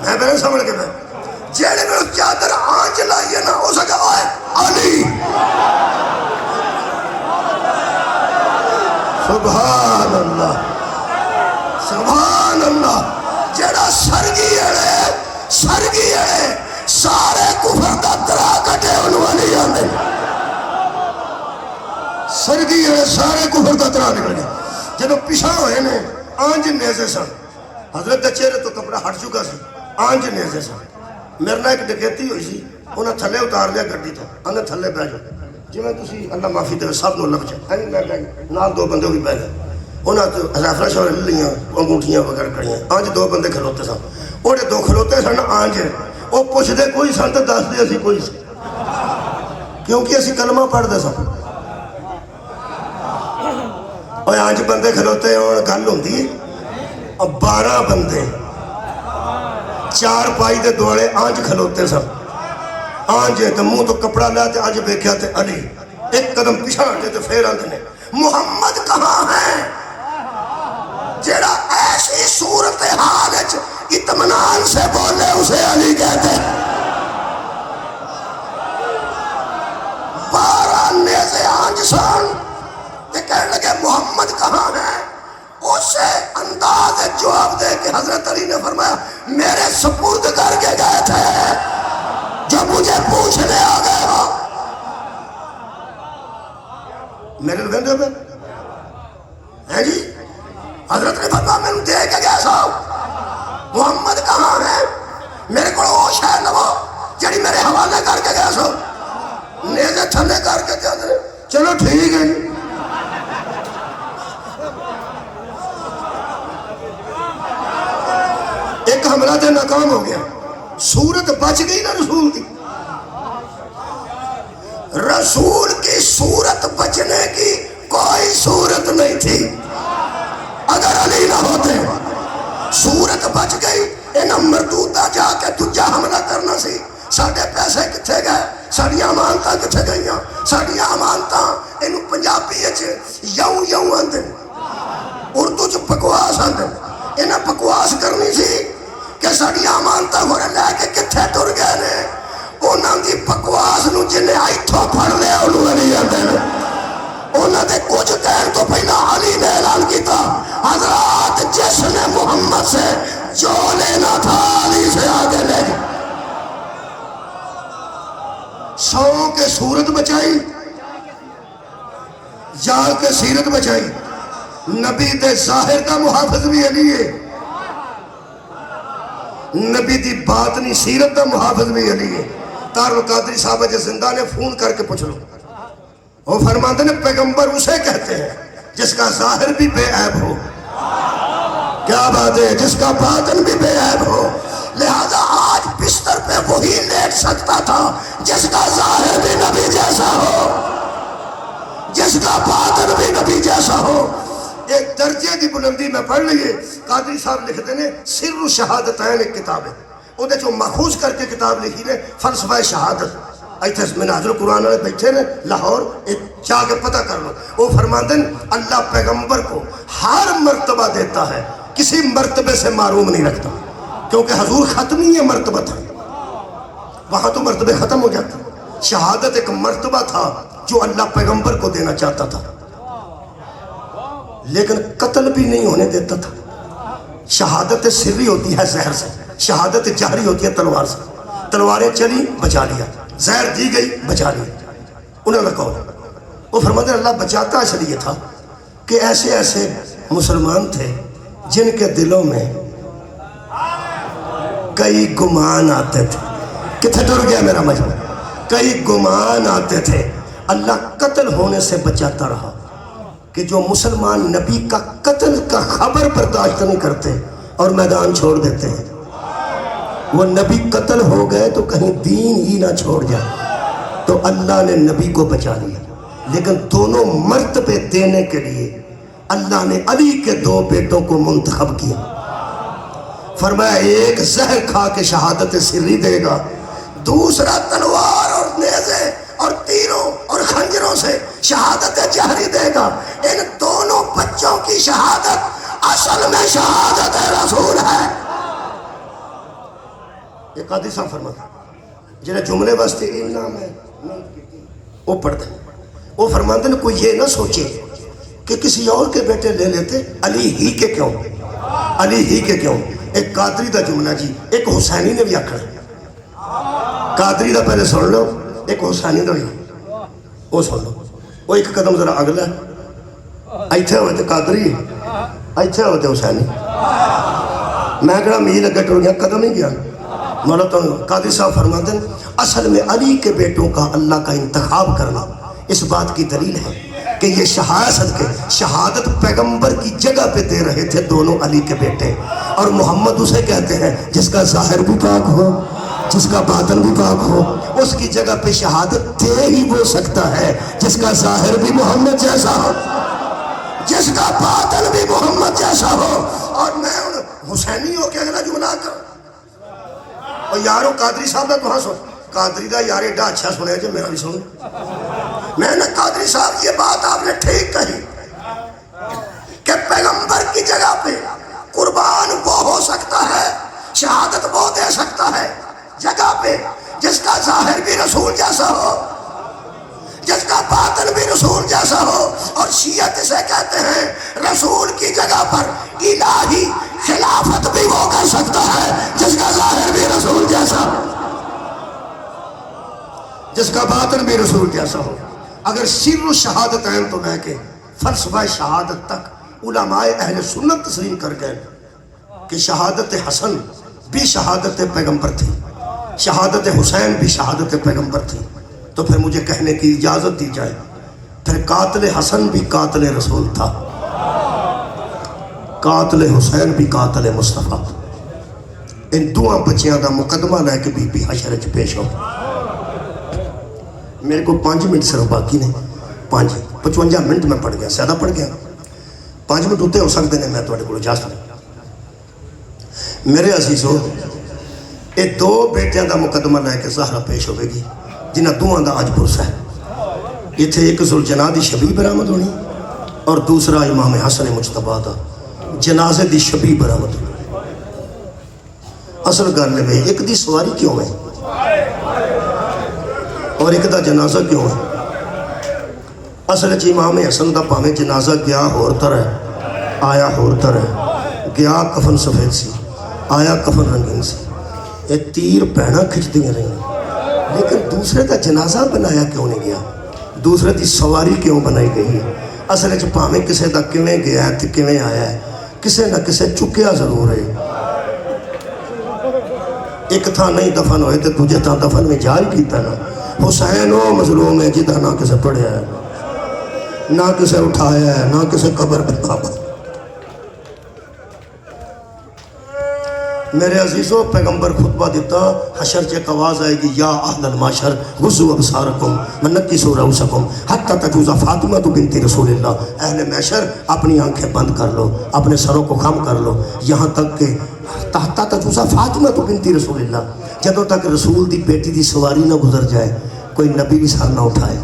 میں پہلے سنبھل کے بیاجے. جیڑے میں چادر آنج لائیے نا ہو سکا آئے علی. سبحان اللہ سبحان اللہ. جیڑا سرگی ہے سارے کفر دا درا کٹے انہوں والی آنے. سرگی ہے سارے کفر دا درا نکل گئے. جب پیشا ہوئے نے آنج نیزے سن. حضرت دے چہرے تو کپڑا ہٹ چکا سی, آنج نیزے سن. میرے نہ ایک ڈکیتی ہوئی سی, انہیں تھلے اتار لیا گڈی تو انہیں تھلے بہ جاؤ جی میں تسی اللہ معافی دے سب نو لب جائے. میں نال 2 بندے بھی بہ گئے. انہاں تو رائفلاں شور لیاں انگوٹھیاں وغیرہ کڑیاں. آج 2 بندے کھلوتے سن. اوڑے 2 کھلوتے سن آنج. وہ پوچھ دے کوئی سن تو دس دے اسی کوئی سی, کیونکہ اسی کلمہ پڑھ دے سن. اور آنج بندے کھلوتے اور گل ہوندی. اب 12 بندے 4 پائی دے دوڑے آنج کھلوتے سن. آنج تو منہ تو کپڑا لیا تے آنج بیکھیا تے علی. ایک قدم پیچھے ہٹے تے پھر آندے نے محمد کہاں ہے. جیڑا ایسی صورتحال اطمینان سے بولے اسے علی کہتے. 12 نیزے آنج سن تے کہنے لگے محمد کہاں ہے. اسے انداز جواب دے کہ حضرت علی نے فرمایا میرے سپرد کر کے گئے تھے جو مجھے پوچھنے آ گئے ہو. میرے لوگ گندے ہوئے ہیں جی. حضرت نے فرمایا میں نے دے کے گیا صاحب محمد کہاں ہے. میرے کو وہ شہر لو جڑی میرے حوالے کر کے گیا سو. نیزے تھلے کر کے دے. چلو ٹھیک ہے جی. ایک حملہ تے ناکام ہو گیا. صورت بچ گئی نا رسول کی. رسول کی صورت بچنے کی کوئی صورت نہیں تھی. اگر علی نہ ہوتے صورت بچ گئی. انہاں مردودہ جا کے دجا حملہ کرنا سی. ساڑھے پیسے کتھے گئے, ساڑھیاں امانتاں کتھے گئیاں. ساڑھیاں امانتاں انہوں پنجابی یوں آندے, اردو چ بکواس آندے. انہاں بکواس کرنی سی کہ ساڑھیاں امانتاں ہو رہے لے کے کتھے ٹر گئے نے. انہاں دی بکواس نو جنہیں آئیتھوں پڑھ لے انہوں علی آندے نے. انہاں دے کچھ کہن تو پہلا علی نے اعلان کیتا حضرات جس نے محمد سے جو لینا تھا علی سے آگے لے گئے. 100 کے صورت بچائی, جا کے سیرت بچائی. نبی دے ظاہر دا محافظ بھی علی ہے, نبی دی باطنی سیرت دا محافظ بھی علی ہے. تارو قادری صاحب جے زندہ نے فون کر کے پوچھ لو. وہ فرماتے ہیں پیغمبر اسے کہتے ہیں جس کا ظاہر بھی بے عیب ہو. کیا بات ہے, جس کا باطن بھی بے عیب ہو. لہذا آج بستر پہ وہی لیٹ سکتا تھا جس کا ظاہر بھی نبی جیسا ہو, جس کا باطن بھی نبی جیسا ہو. ایک درجے دی بلندی میں پڑھ لیے. قادری صاحب لکھتے ہیں سر شہادتین ایک کتاب ہے, وہ دے جو مخوض کر کے کتاب لکھی نے فلسفہ شہادت. ایتھے مناظر قرآن والے بیٹھے نے لاہور, جا کے پتہ کر لو. وہ فرماتے ہیں اللہ پیغمبر کو ہر مرتبہ دیتا ہے, کسی مرتبے سے معروم نہیں رکھتا, کیونکہ حضور ختمی یہ مرتبہ تھا. وہاں تو مرتبے ختم ہو جاتے. شہادت ایک مرتبہ تھا جو اللہ پیغمبر کو دینا چاہتا تھا, لیکن قتل بھی نہیں ہونے دیتا تھا. شہادت سری ہوتی ہے زہر سے, شہادت جہری ہوتی ہے تلوار سے. تلواریں چلی بچا لیا, زہر دی گئی بچا لیا. انہوں نے کہا وہ فرماتے ہیں اللہ بچاتا اس لیے تھا کہ ایسے ایسے مسلمان تھے جن کے دلوں میں کئی گمان آتے تھے. کتنے ٹر گیا میرا مجموعہ, کئی گمان آتے تھے، اللہ قتل ہونے سے بچاتا رہا کہ جو مسلمان نبی کا قتل کا خبر برداشت نہیں کرتے اور میدان چھوڑ دیتے ہیں، وہ نبی قتل ہو گئے تو کہیں دین ہی نہ چھوڑ جائے، تو اللہ نے نبی کو بچا لیا۔ لیکن دونوں مرتبے دینے کے لیے اللہ نے علی کے 2 بیٹوں کو منتخب کیا۔ فرمایا ایک زہر کھا کے شہادت سری دے گا، دوسرا تلوار اور نیزے اور تیروں اور خنجروں سے شہادت جہری دے گا۔ ان دونوں بچوں کی شہادت اصل میں شہادت رسول ہے۔ یہ قاضی صاحب فرماتا جنہیں جملے واسطے انعام ہے وہ پڑھتے ہیں، وہ فرماتے ہیں کوئی یہ نہ سوچے کہ کسی اور کے بیٹے لے لیتے، علی ہی کے کیوں، علی ہی کے کیوں۔ ایک قادری دا جملہ جی، ایک حسینی نے بھی آکھنا، قادری دا پہلے سن لو، ایک حسینی دا بھی وہ سن لو، وہ ایک قدم ذرا اگلا ایتھے ہوئے قادری، ایتھے ہوئے حسینی، میں کہا میل اگے ٹر گیا، قدم ہی گیا۔ مولا تو قاضی صاحب فرماتے ہیں اصل میں علی کے بیٹوں کا اللہ کا انتخاب کرنا اس بات کی دلیل ہے کہ یہ شہادت پیغمبر کی جگہ پہ دے رہے تھے دونوں علی کے بیٹے، اور محمد اسے کہتے ہیں جس کا ظاہر بھی پاک ہو، جس کا باطن بھی پاک ہو، اس کی جگہ پہ شہادت دے ہی وہ سکتا ہے جس کا ظاہر بھی محمد جیسا ہو، جس کا باطن بھی محمد جیسا ہو۔ اور میں ان حسینیوں کے اگلا جملہ کر اور یارو قادری صاحب دا تمہاں سن، قادری دا یار ایڈا اچھا سنے جو میرا بھی سن۔ میں نے قادری صاحب یہ بات آپ نے ٹھیک کہی کہ پیغمبر کی جگہ پہ قربان وہ ہو سکتا ہے، شہادت وہ دے سکتا ہے جگہ پہ جس کا ظاہر بھی رسول جیسا ہو، جس کا باطن بھی رسول جیسا ہو۔ اور شیعت اسے کہتے ہیں رسول کی جگہ پر الہی خلافت بھی وہ کر سکتا ہے جس کا ظاہر بھی رسول جیسا ہو، جس کا باطن بھی رسول جیسا ہو۔ اگر سر شہادت ہیں تو میں کہ فلسفہ شہادت تک علماء اہل سنت تسلیم کر گئے کہ شہادت حسن بھی شہادت پیغمبر تھی، شہادت حسین بھی شہادت پیغمبر تھی۔ تو پھر مجھے کہنے کی اجازت دی جائے پھر قاتل حسن بھی قاتل رسول تھا، قاتل حسین بھی قاتل مصطفیٰ۔ ان دعا بچیاں دا مقدمہ لے کے بی بی حشر چ پیش ہو۔ میرے کو 5 منٹ صرف باقی نے، 55 منٹ میں پڑھ گیا، زیادہ پڑھ گیا، 5 منٹ ہوتے ہو سکتے ہیں، میں تھوڑے کو اجازت دوں۔ میرے عزیزو یہ 2 بیٹیاں دا مقدمہ لے کے زہرا پیش ہوئے گی جنہ دعا دا آج پرسہ ہے۔ یہ تھے ایک ذوالجناح دی شبیہ برآمد ہونی اور دوسرا امام حسن مجتبیٰ دا جنازے دی شبیہ برآمد ہونی۔ اصل گل ہے ایک دی سواری کیوں ہے اور ایک دا جنازہ کیوں ہے؟ اصل امام حسن دا پاویں جنازہ گیا ہور طرح ہے آیا ہور طرح ہے، گیا کفن سفید سی آیا کفن رنگین سی، یہ تیر پہنا کھچ دیا رہی، لیکن دوسرے دا جنازہ بنایا کیوں نہیں گیا، دوسرے دی سواری کیوں بنائی گئی ہے؟ اصل پاویں کسے دا کیویں گیا ہے تے کیویں آیا ہے، کسے نہ کسے چکیا ضرور ہے۔ ایک تھا نہیں دفن ہوئے تے دوجے تھا دفن میں جا ہی کیتا نا۔ حسین وہ مظلوم ہے جدہ نہ کسے پڑھیا ہے، نہ کسے اٹھایا ہے، نہ کسے قبر پہ کعبہ۔ میرے عزیزوں پیغمبر خطبہ دیتا حشر چیک آواز آئے گی یا اہل الماشر غضوا ابصارکم ونکسوا رؤوسکم حتی تجوز فاطمہ بنت رسول اللہ۔ اہل محشر اپنی آنکھیں بند کر لو، اپنے سروں کو خم کر لو، یہاں تک کہ حتی تجوز فاطمہ بنت رسول اللہ، جدوں تک رسول دی بیٹی دی سواری نہ گزر جائے، کوئی نبی بھی سر نہ اٹھائے،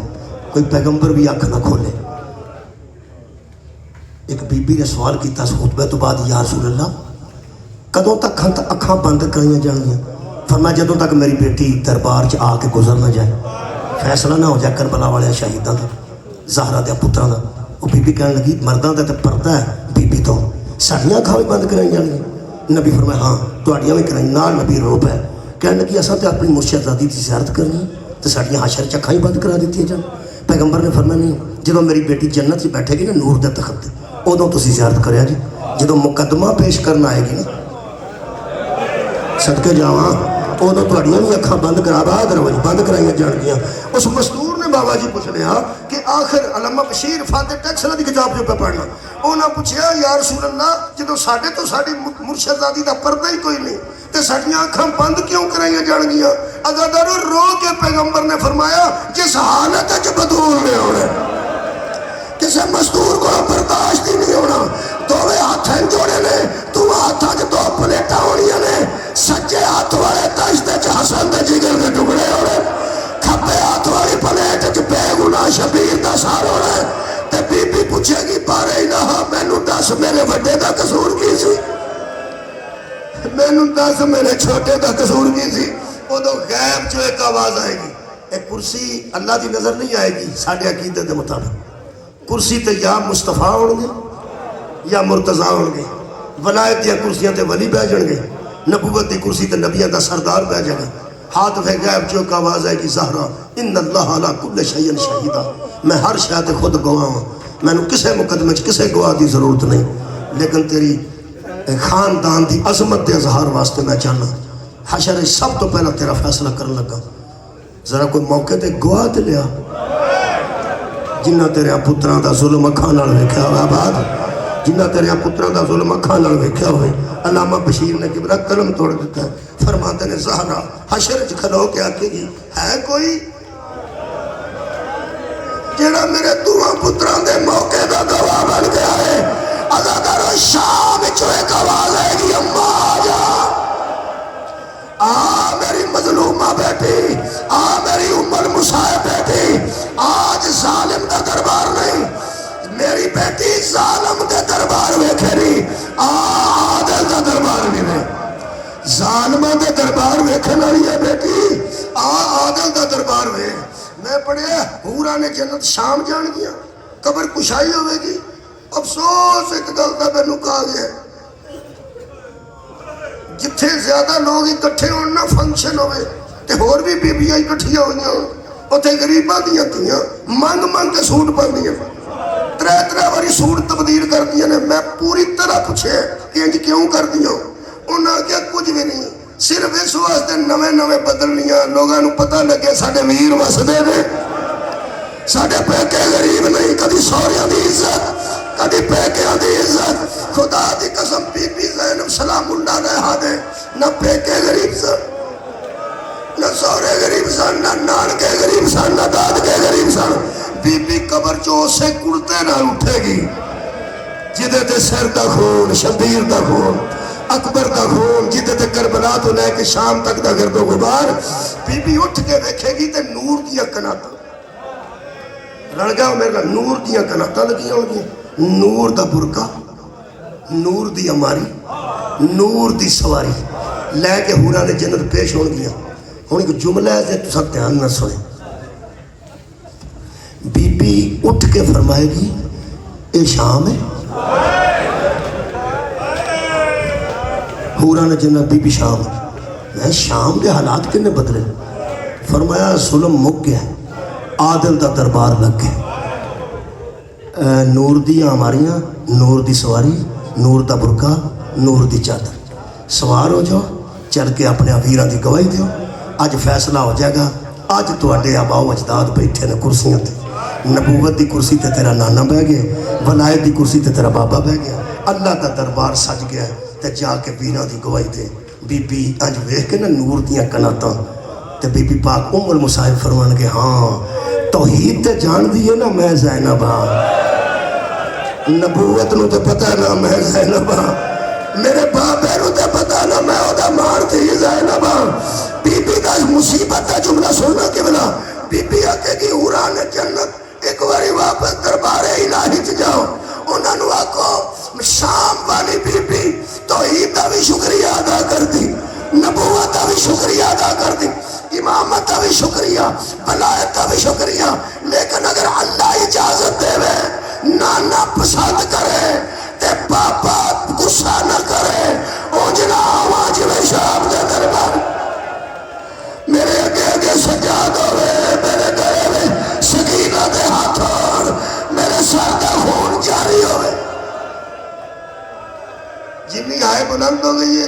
کوئی پیغمبر بھی آنکھ نہ کھولے۔ ایک بی بی نے سوال کیتا اس خطبے تو بعد، یا رسول اللہ کدوں تک اکھاں بند کرائیاں جانیاں؟ فرمایا جدوں تک میری بیٹی دربار چ آ کے گزر نہ جائے، فیصلہ نہ ہو جائے کربلا والے شہیداں دا، زہرا دے پتراں دا۔ وہ بی بی کہنے لگی مرداں دا تے پردہ ہے بی بی تو، ساڈیاں اکھاں بھی بند کرائی جانیاں؟ نبی فرمایا ہاں تہاڈیاں بھی کرائی، نال نبی روپ ہے۔ کہنے لگی اساں تے اپنی مرشدزادی دی زیارت کرنی تے ساڈیاں حشر چ اکھاں ہی بند کرا دتیاں جان۔ پیغمبر نے فرمایا نہیں، جدوں میری بیٹی جنت چ بیٹھے گی نا نور دے تخت تے، ادوں تسی زیارت کریا جی، جدوں مقدمہ پیش کرنا آئے گی نا۔ صدقے جاواں ادو تھوڑیاں بھی اکھاں بند کرا بعد رہو جی بند کرائیاں جان گیا. اس مستور نے بابا جی پوچھ لیا کہ آخر علامہ بشیر فاتح ٹیکسلا دی کتاب جو پہ پڑھنا. انہاں پوچھیا یا رسول اللہ جدو ساڈے تو ساڈی مرشد زادی دا پردہ ہی کوئی نہیں تے ساڈیاں اکھاں بند کیوں کرائیاں جان گیا؟ عزادارو رو کے پیغمبر نے فرمایا جس حالت وچ بدول نے ہونا کسے مزدور کو برداشت ہی نہیں ہونا. دوویں ہاتھ جوڑے نے تو ہاتھاں چ دو پلیٹاں ہونیاں نے. سجے ہاتھ والے تشت وچ حسن دے جگر دے ٹکڑے ہونے. کھبے ہاتھ والی پلیٹ وچ بے گناہ شبیر دا سار ہونا. تے بی بی پوچھے گی بارے الہ مینوں دس میرے وڈے دا قصور کی سی؟ مینوں دس میرے چھوٹے دا قصور کی سی؟ ادو غیب چ ایک آواز آئے گی. ایک کرسی اللہ دی نظر نہیں آئے گی ساڈے عقیدے دے مطابق. کرسی تے یا مصطفیٰ ہون گے یا مرتضیٰ ہون گے. ولایت دیا کرسیاں تے ولی بہ جان گے. نبوت دی کرسی تے نبیاں دا سردار بہ جائے گا. ہاتھ پہ غیب چوک آواز آئے گی زہرا ان اللہ علی کل شیء شہیدہ. میں ہر شے تے خود گواہ ہوں. مینوں کسے مقدمے چ کسے گواہ دی ضرورت نہیں. لیکن تیری خاندان دی عظمت دے اظہار واسطے میں چاہنا حشر سب تو پہلا تیرا فیصلہ کرن لگا. ذرا کوئی موقع تے گواہ تے لیا جنہ تیرے پتراں دا ظلم اکھاں نال ویکھیا ہوئے. آباد جنہ تیرے پتراں دا ظلم اکھاں نال ویکھیا ہوئے. علامہ بشیر نے کبرا قلم توڑ دیتا ہے. فرماتے نے زہرا حشر وچ کھلو کے آکھے گی ہے کوئی جڑا میرے دوواں پتراں دے موقع دا گواہ بن گیا ہے؟ عزادارو شام وچ ایک آواز آئے گی اماں آ جا آ میری مظلومہ بیٹی آ میری المصائب بیٹی. آج ظالم دا دربار نہیں میری بیٹی ظالم دے دربار ویکھے نہیں عادل دا دربار نہیں میں ظالمہ دے دربار ویکھے نہیں ہے بیٹی عادل دا دربار ویکھ. میں پڑھیا حورا نے جنت شام جان گیا قبر کشائی ہوئے گی. افسوس ایک گل دا مینوں کہا گیا جتھے زیادہ لوگ اکٹھے ہونا فنکشن ہوئے تے ہور بھی بیبیاں اکٹھیاں ہوئیاں اتھے غریباں دیاں تیاں منگ منگ کے سوٹ پاندیاں ترے واری سوٹ تبدیل کر دیا نے. میں پوری طرح پوچھے کہ انج کیوں کر دیا؟ انہاں کیا کچھ بھی نہیں صرف اس واسطے نویں نویں بدلنیاں لوگاں نوں پتہ لگے ساڈے ویر وسدے نے ساڈے پیکے غریب نہیں. کدی سوریاں دی عزت کدی پیکیاں دی عزت. خدا دی قسم بی بی زینب سلام اللہ علیہا دے نہ پیکے غریب سن نہ سورے غریب سن نہ نانکے غریب سن نہ دادکے غریب سن. بی بی قبر چو سے کڑتے نہ اٹھے گی جدے تے سر دا خون شبیر دا خون اکبر دا خون جدے تے کربلا تو لے کے شام تک دا گرد و غبار. بی بی اٹھ کے دیکھے گی تے نور دیا کناتا رڑ گیا میرا نور دیا کناتا لگیاں ہوگی. نور دا برکا نور دی اماری نور دی سواری لے کے حورا نے جنت پیش ہو گیا. ہوں ایک جملہ ہے جے تسا دھیان نہ سنے. بی بی اٹھ کے فرمائے گی اے شام ہے. حورا نے جنت بی بی شام میں شام دے حالات کنے بدلے؟ فرمایا ظلم مک گیا عادل دا دربار لگ گئے. نور دی ہماریاں نور دی سواری نور دا برکا نور دی چادر سوار ہو جاؤ چل کے اپنے ویراں دی گواہی دیو. اج فیصلہ ہو جائے گا. اج تواڈے آباؤ اجداد بیٹھے نے کرسیاں تے. نبوت دی کرسی تے تیرا نانا بہ گیا ولایت دی کرسی تے تیرا بابا بہ گیا. اللہ دا دربار سج گیا تے جا کے ویراں دی گواہی دے. بی بی اج ویکھ کے نا نور دیاں کناتاں تے بی بی پاک المصائب فرمان کے ہاں توحید تے جان دی ہے نا میں زینب ہاں نبوت نو تے پتہ نا میں زینب ہاں میرے بابے نو تے پتہ نا میں اودا مار تھی زینب ہاں. بی بی دا مصیبت دا جملہ سننا کہ بلا بی بی آکے گی حورا نے جنت ایک باری واپس دربار الہی چ جاؤ. انہاں نو آکو شام والی بی بی توحید دا بھی شکریہ ادا کر دی نبوت دا بھی شکریہ ادا کر دی امامت دا بھی شکریہ ولایت دا بھی شکریہ. لیکن اگر اللہ اجازت دے وے نانا پسند کرے تے پاپا غصہ نہ کرے اوجنا آواز میں شام دے دربار میرے اگے اگے سجاد ہوئے میرے گئے میں سکینہ دے ہاتھوں میرے سر دا خون جاری ہوئے. جنی آئے بلند ہو گئی ہے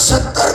70